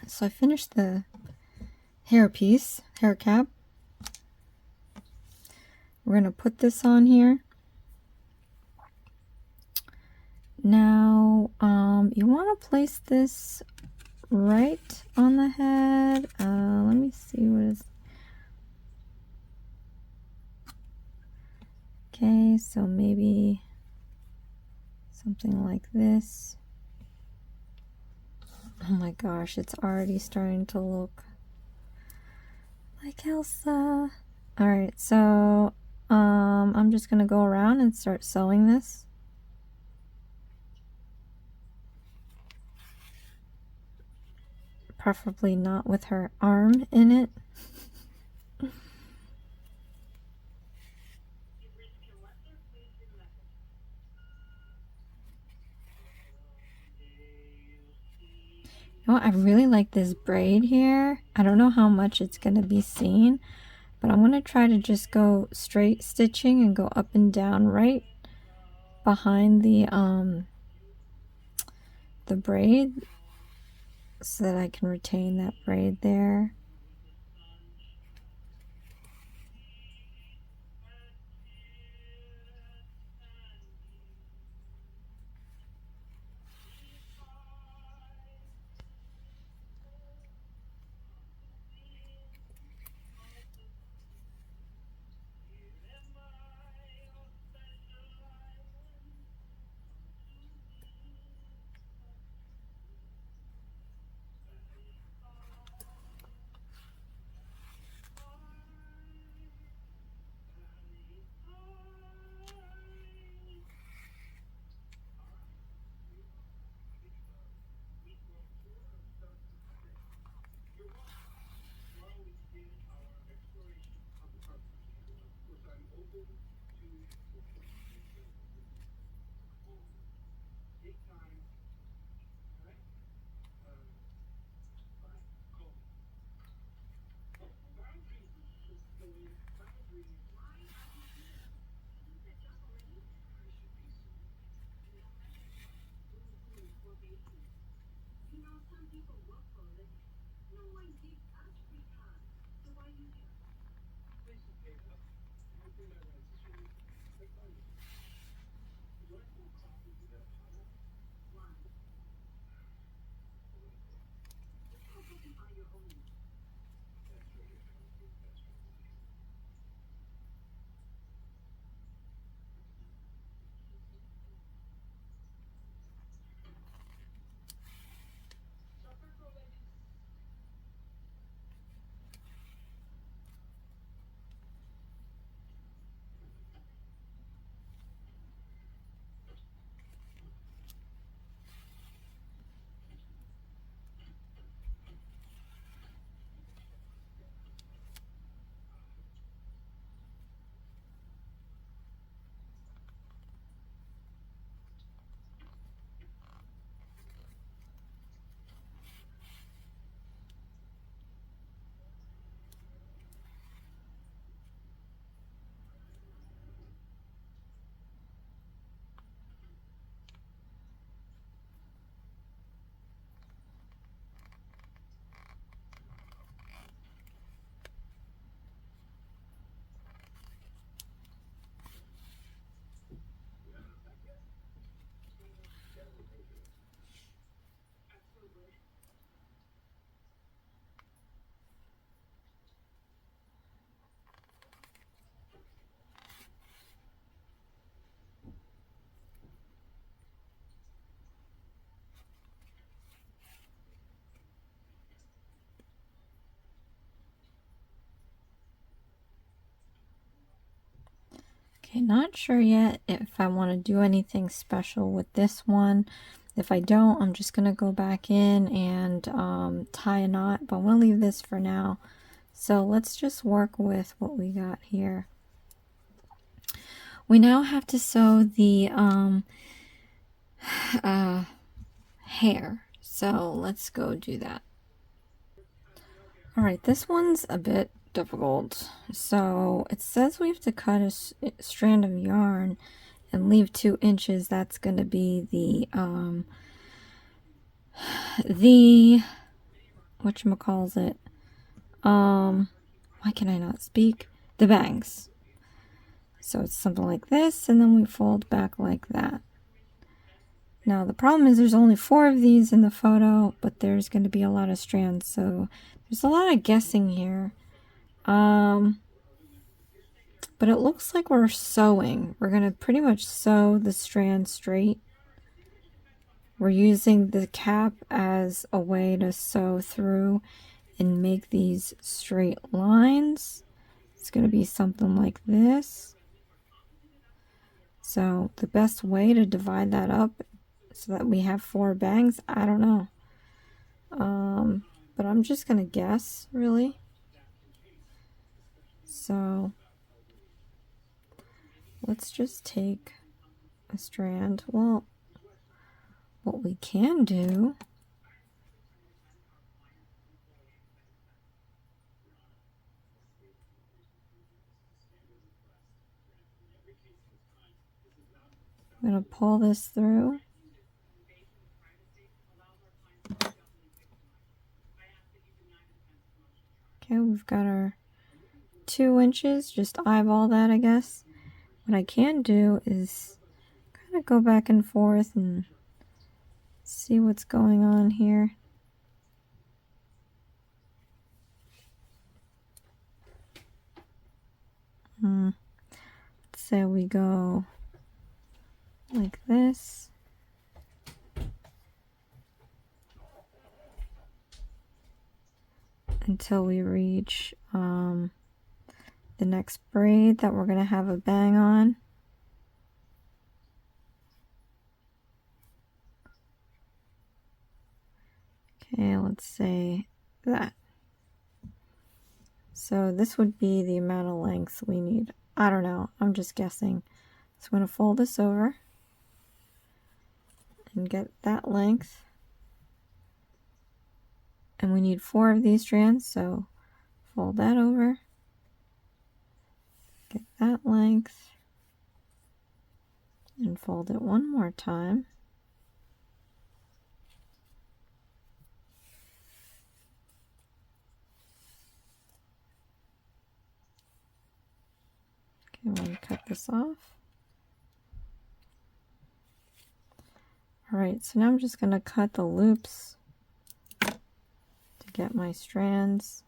So I finished the hair piece, hair cap. We're going to put this on here. Now, you want to place this right on the head. Let me see what is. Okay, so maybe something like this. Oh my gosh, it's already starting to look like Elsa. Alright, so I'm just gonna go around and start sewing this. Preferably not with her arm in it. You know what? I really like this braid here. I don't know how much it's gonna be seen, but I'm gonna try to just go straight stitching and go up and down right behind the braid so that I can retain that braid there. Okay, not sure yet if I want to do anything special with this one. If I don't, I'm just going to go back in and tie a knot, but I'm going to leave this for now. So let's just work with what we got here. We now have to sew the hair. So let's go do that. All right, this one's a bit difficult. So it says we have to cut a strand of yarn and leave 2 inches. That's going to be the whatchamacallit, why can I not speak? The bangs. So it's something like this, and then we fold back like that. Now the problem is there's only 4 of these in the photo, but there's going to be a lot of strands, so there's a lot of guessing here. But it looks like we're sewing. We're going to pretty much sew the strand straight. We're using the cap as a way to sew through and make these straight lines. It's going to be something like this. So the best way to divide that up so that we have 4 bangs, I don't know. But I'm just going to guess, really. So let's just take a strand. Well, what we can do I'm going to pull this through. Okay, we've got our 2 inches. Just eyeball that, I guess. What I can do is kind of go back and forth and see what's going on here. Let's say we go like this. Until we reach the next braid that we're going to have a bang on. Okay, let's say that. So this would be the amount of length we need. I don't know, I'm just guessing. So I'm going to fold this over and get that length. And we need 4 of these strands, so fold that over, get that length, and fold it one more time. Okay, I'm going to cut this off. Alright, so now I'm just going to cut the loops to get my strands.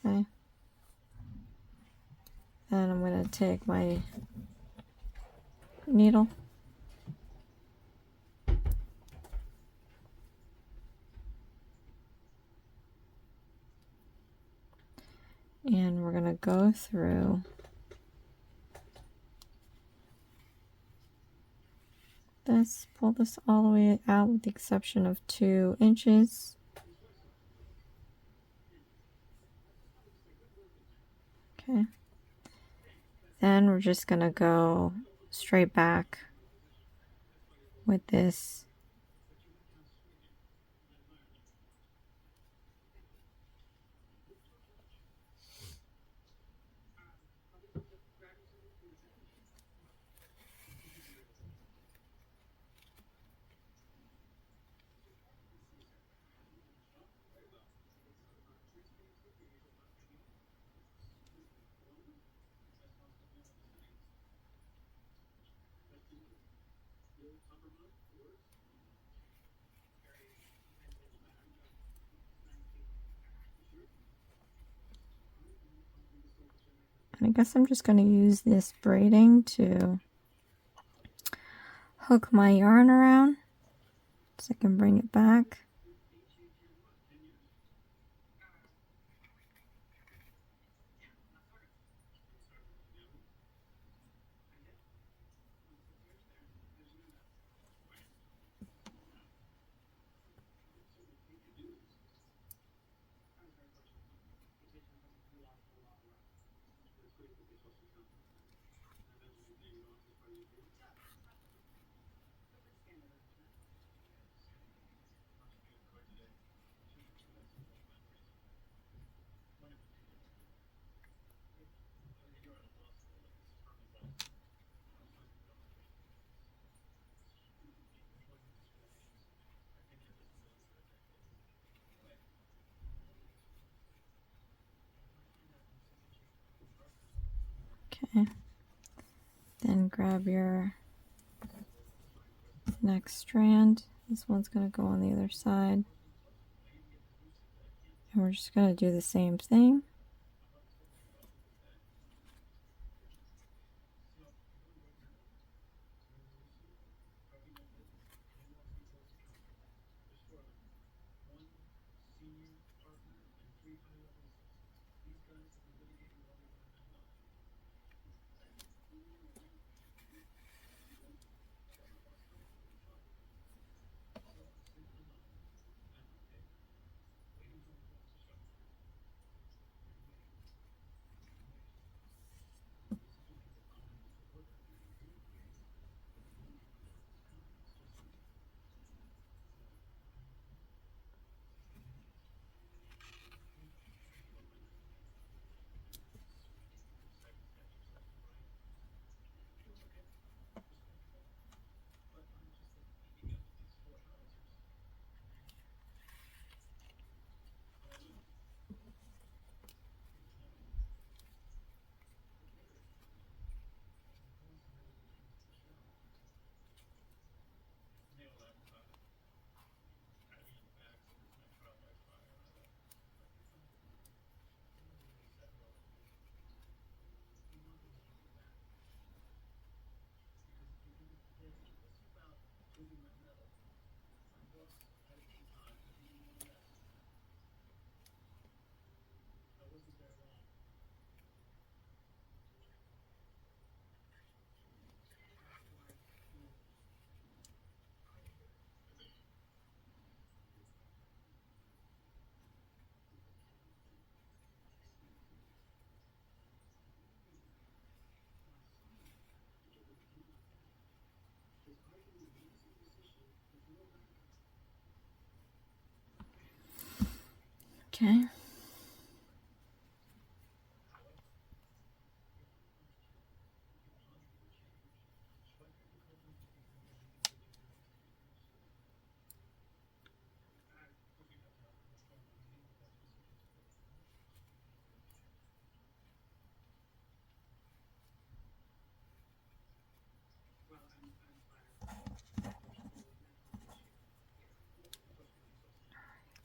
Okay. Then I'm going to take my needle. And we're going to go through this, pull this all the way out with the exception of 2 inches. Okay. Then we're just going to go straight back with this. And I guess I'm just going to use this braiding to hook my yarn around so I can bring it back. Okay. Then grab your next strand. This one's going to go on the other side. And we're just going to do the same thing. Okay.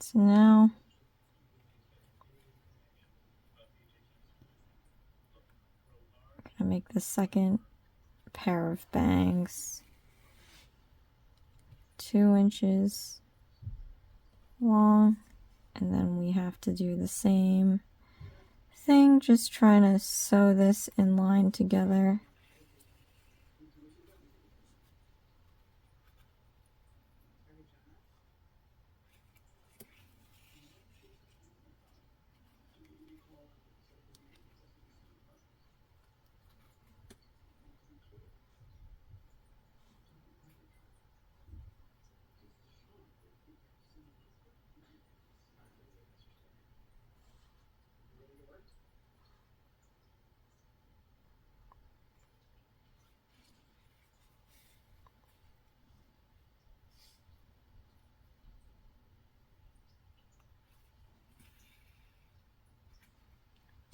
So now I'm going to make the second pair of bangs 2 inches long, and then we have to do the same thing, just trying to sew this in line together.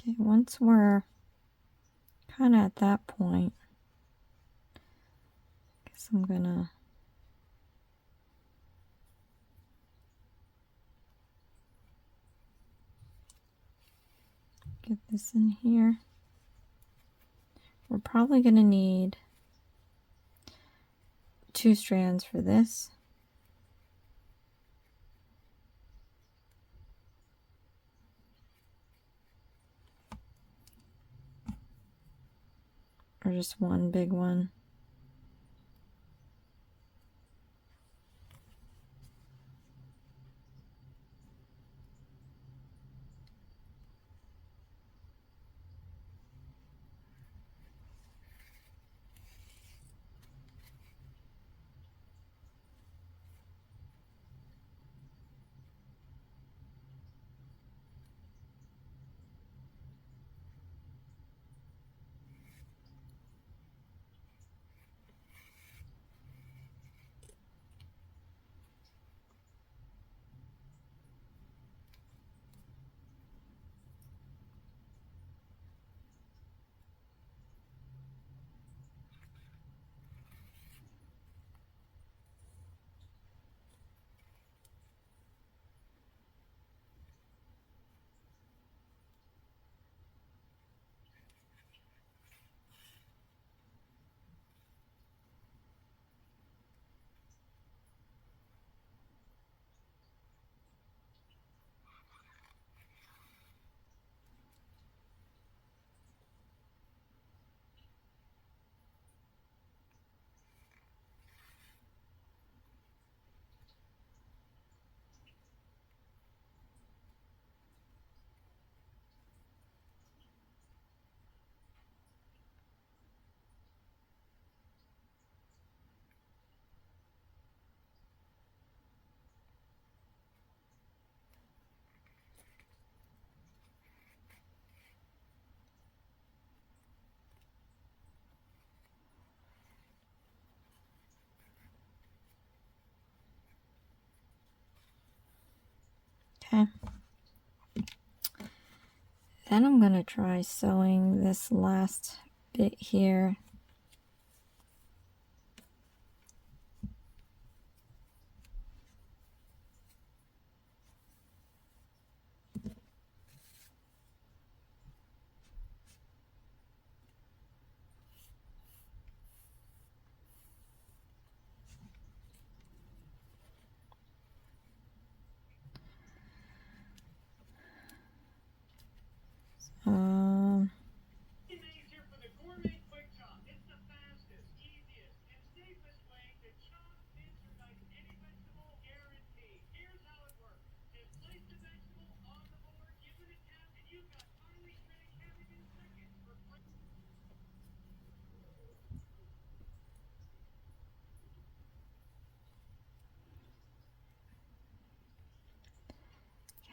Okay, once we're kind of at that point, I guess I'm gonna get this in here. We're probably gonna need 2 strands for this. Or just one big one. Then I'm going to try sewing this last bit here.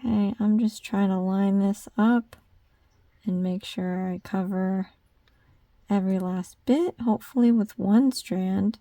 Okay, I'm just trying to line this up and make sure I cover every last bit, hopefully with one strand.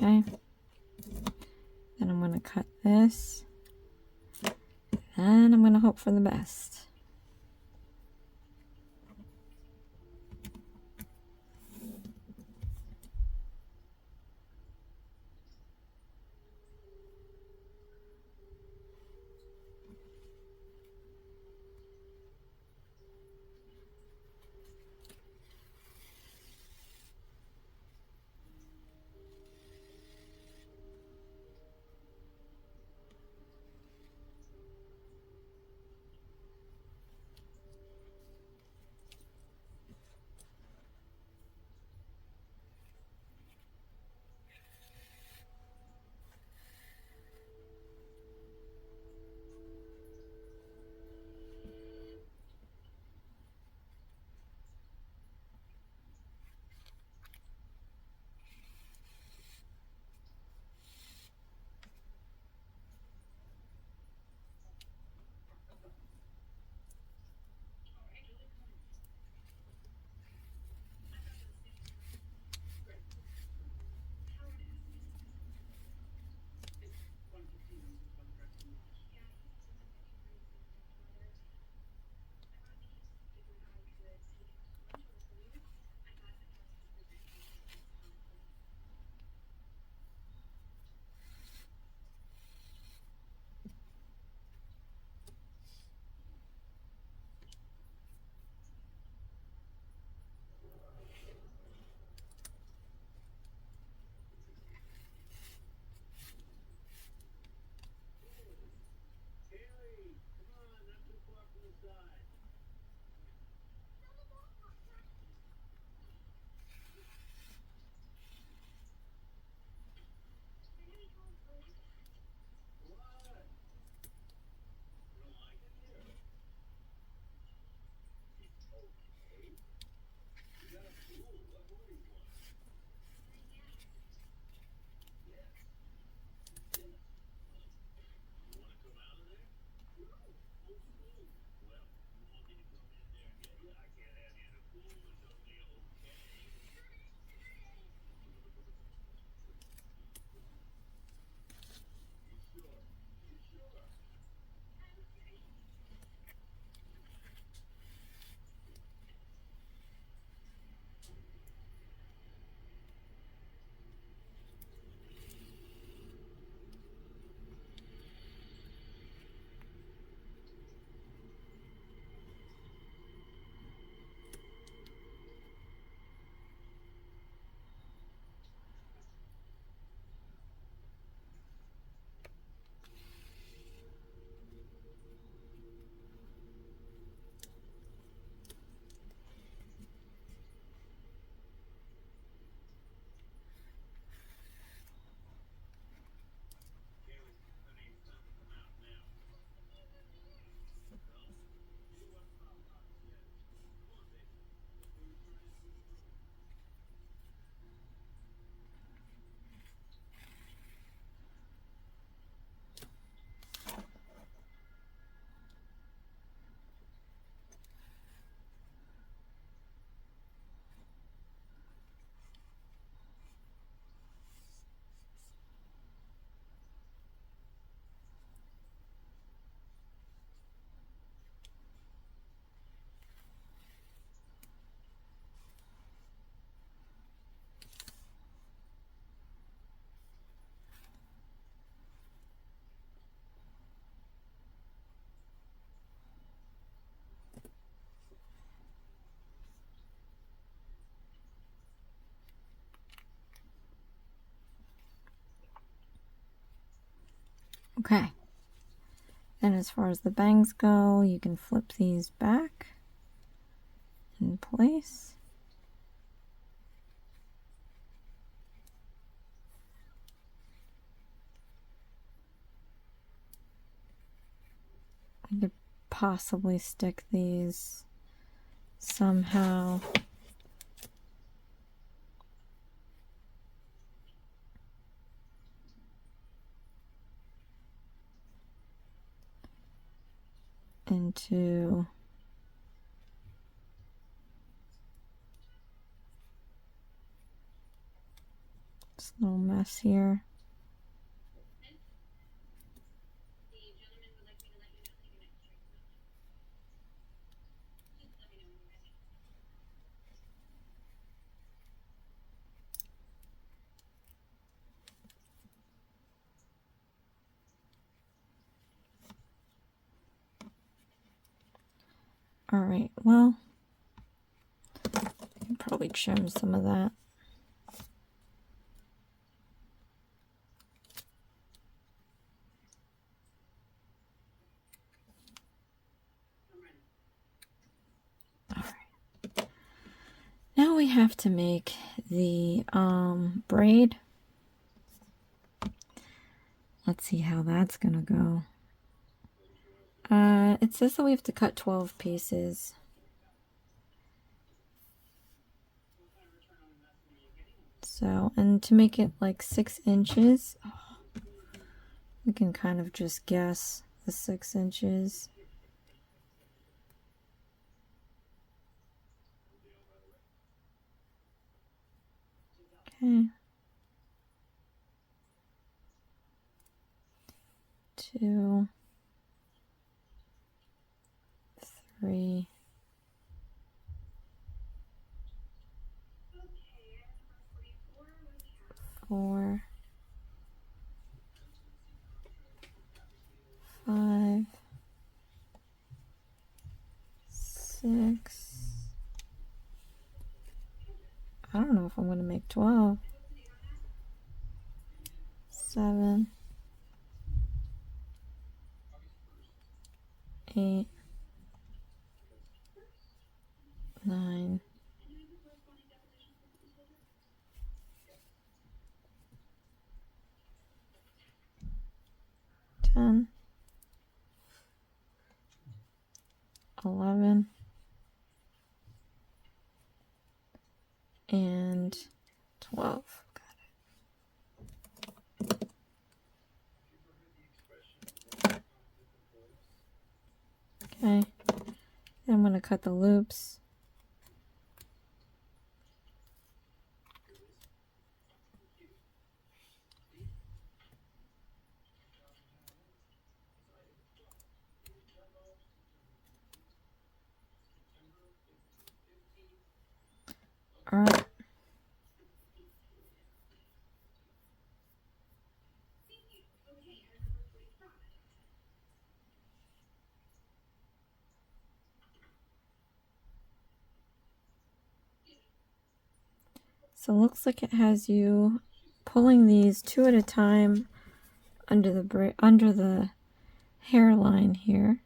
Okay, then I'm going to cut this, and I'm going to hope for the best. Okay. And as far as the bangs go, you can flip these back in place. I could possibly stick these somehow. Into this little mess here. All right, well, I can probably trim some of that. All right. Now we have to make the braid. Let's see how that's gonna go. It says that we have to cut 12 pieces. So, and to make it like 6 inches, we can kind of just guess the 6 inches. Okay. 2, 3, 4, 5, 6. I don't know if I'm going to make 12. 7, 8, 9, 10, 11, and 12. Okay, I'm going to cut the loops. All right. So it looks like it has you pulling these 2 at a time under the hairline here.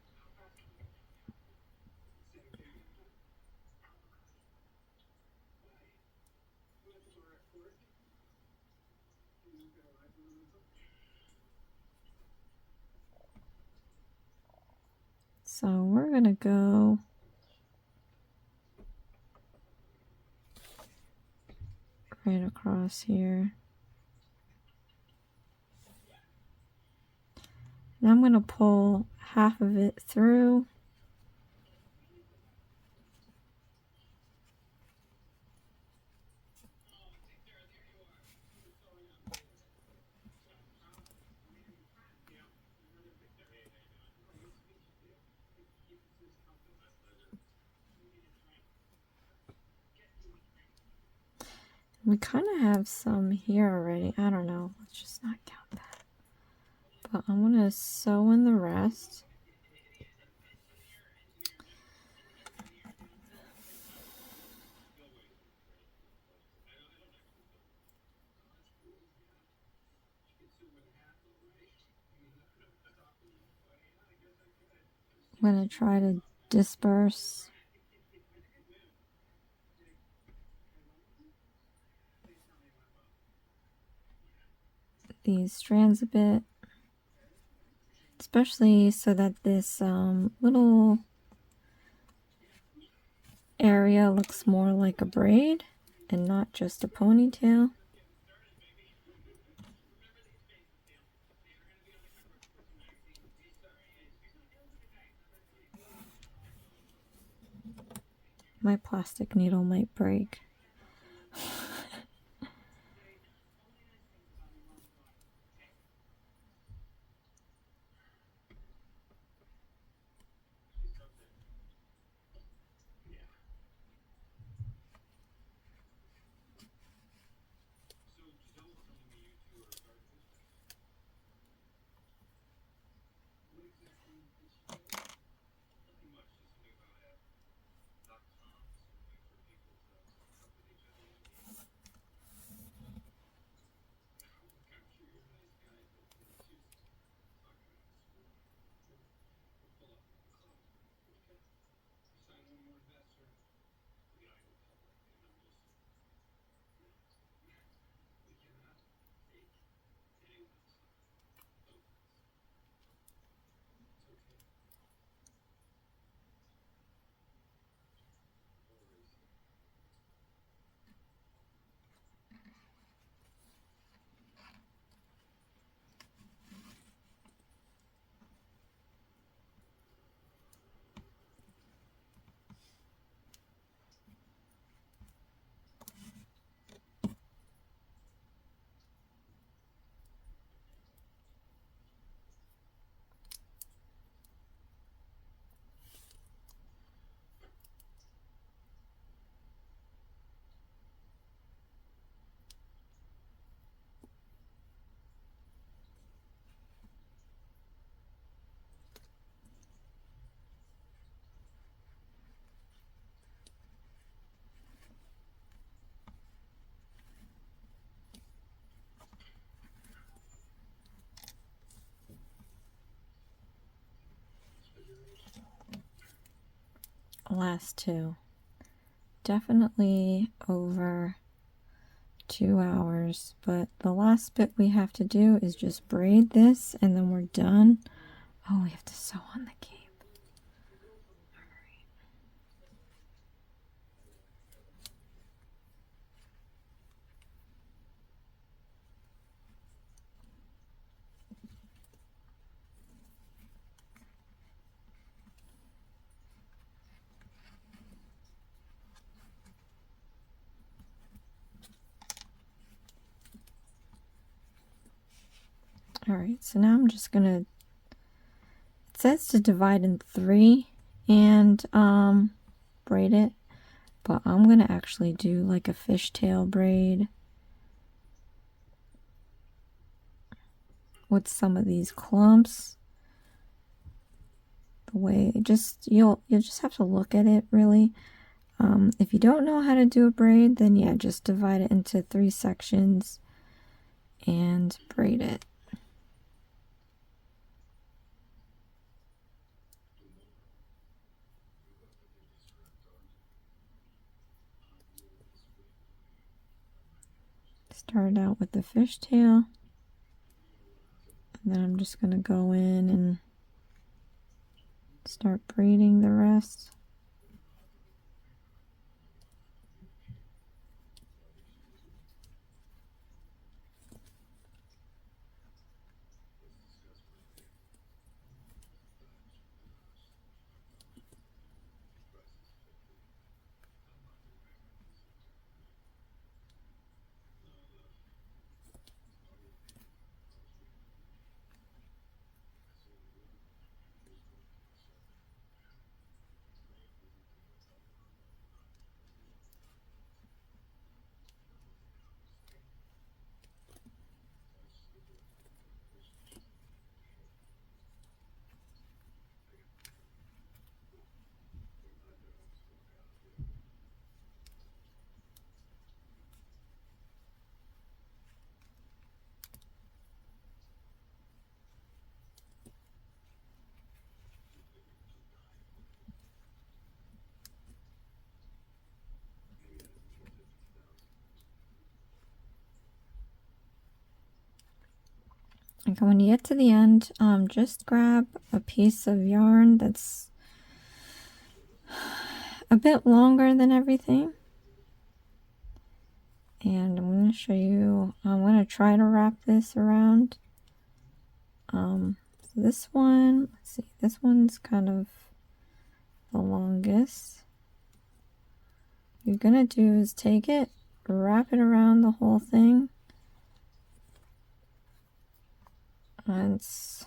So we're gonna go right across here. And I'm gonna pull half of it through. We kind of have some here already. I don't know. Let's just not count that. But I'm gonna sew in the rest. I'm going to try to disperse these strands a bit, especially so that this little area looks more like a braid and not just a ponytail. My plastic needle might break. Last two. Definitely over 2 hours, but the last bit we have to do is just braid this and then we're done. Oh, we have to sew on the cape. Alright, so now I'm just gonna, it says to divide in 3 and braid it, but I'm gonna actually do like a fishtail braid with some of these clumps. The way, just you'll just have to look at it really. If you don't know how to do a braid, then yeah, just divide it into 3 sections and braid it. Start out with the fishtail, and then I'm just going to go in and start braiding the rest. think when you get to the end, just grab a piece of yarn that's a bit longer than everything. And I'm going to show you, I'm going to try to wrap this around. So this one, let's see, this one's kind of the longest. What you're going to do is take it, wrap it around the whole thing. Once,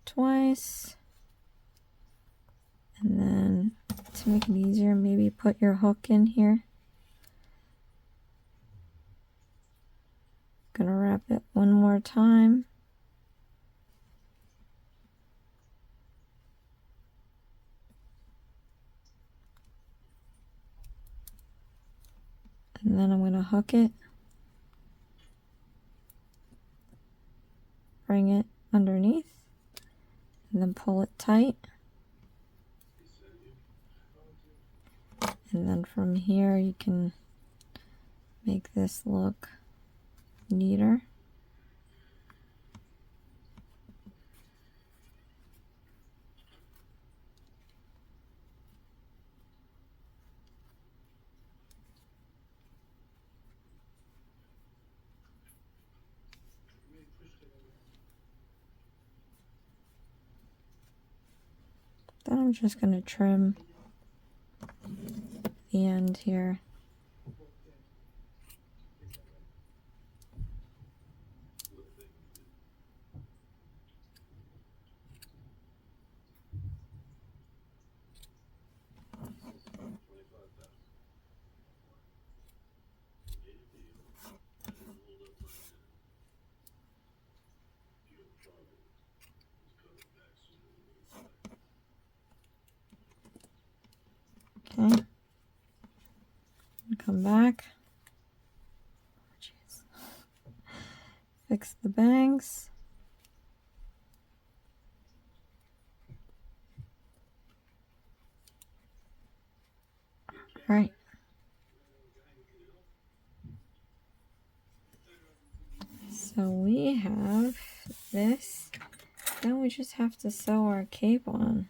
twice, and then to make it easier, maybe put your hook in here. Gonna wrap it one more time. And then I'm gonna hook it. Bring it underneath. And then pull it tight. And then from here you can make this look neater. Then I'm just going to trim the end here. Okay, come back, fix the bangs. All right. So we have this, then we just have to sew our cape on.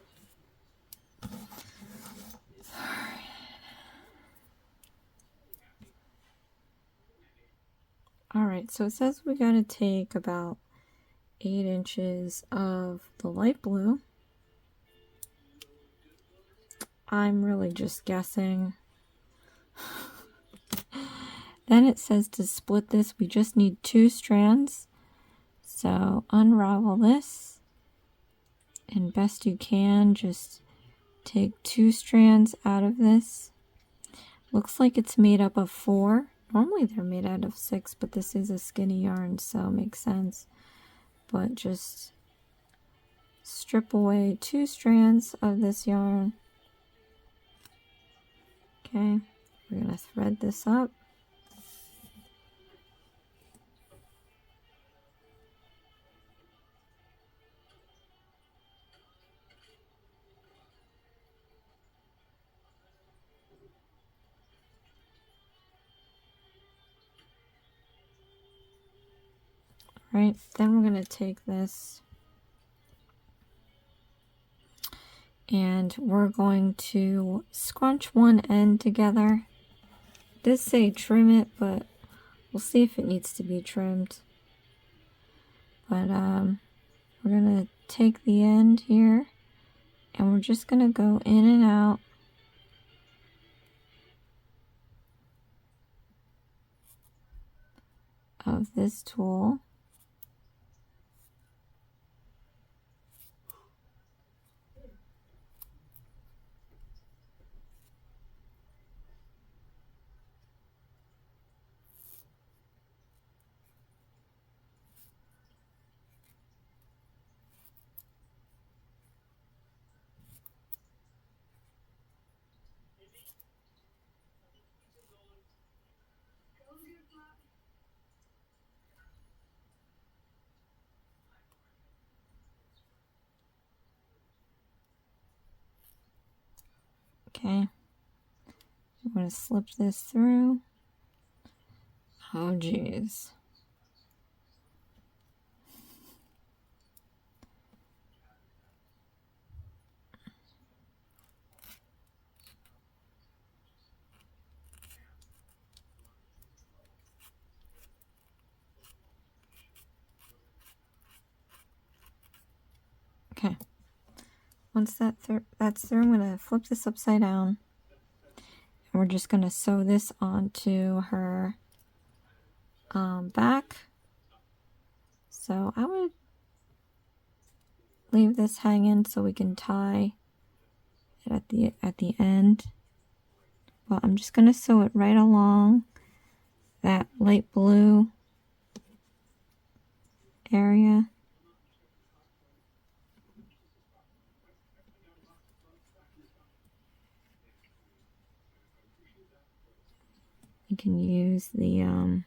Alright, so it says we gotta take about 8 inches of the light blue. I'm really just guessing. Then it says to split this, we just need 2 strands. So unravel this, and best you can, just take 2 strands out of this. Looks like it's made up of 4. Normally they're made out of 6, but this is a skinny yarn, so it makes sense. But just strip away 2 strands of this yarn. Okay, we're going to thread this up. Right, then we're going to take this and we're going to scrunch one end together. It does say trim it, but we'll see if it needs to be trimmed. But we're going to take the end here and we're just going to go in and out of this tool. Okay, I'm going to slip this through. Oh geez. Once that's through, I'm going to flip this upside down. And we're just going to sew this onto her back. So I would leave this hanging so we can tie it at the end. Well, I'm just going to sew it right along that light blue area. You can use the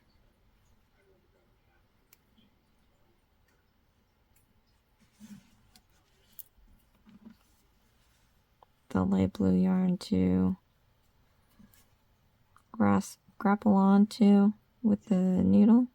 light blue yarn to grapple onto with the needle.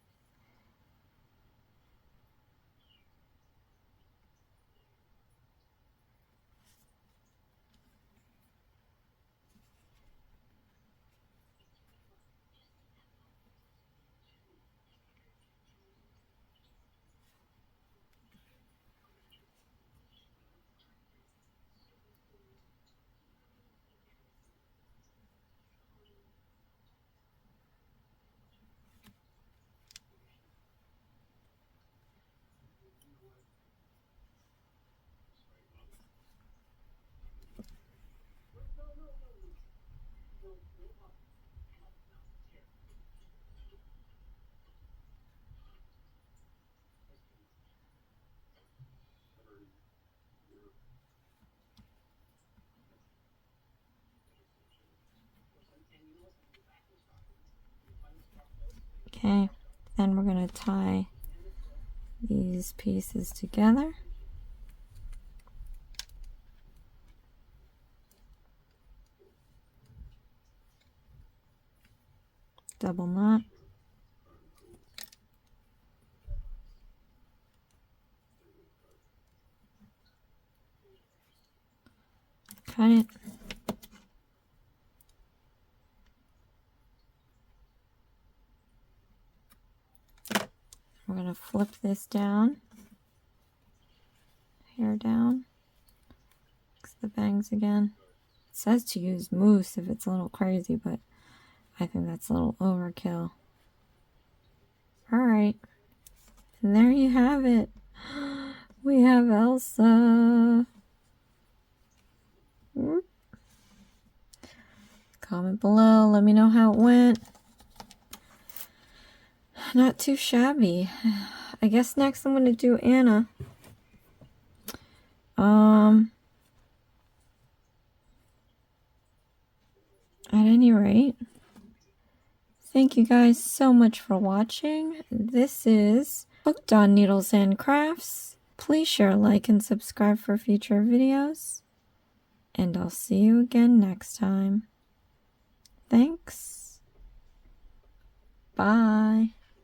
Okay, then we're going to tie these pieces together. Double knot. Cut it. We're going to flip this down, hair down, fix the bangs again. It says to use mousse if it's a little crazy, but I think that's a little overkill. Alright, and there you have it. We have Elsa. Comment below, let me know how it went. Not too shabby. I guess next I'm going to do Anna. At any rate, thank you guys so much for watching. This is Hooked on Needles and Crafts. Please share, like, and subscribe for future videos. And I'll see you again next time. Thanks. Bye.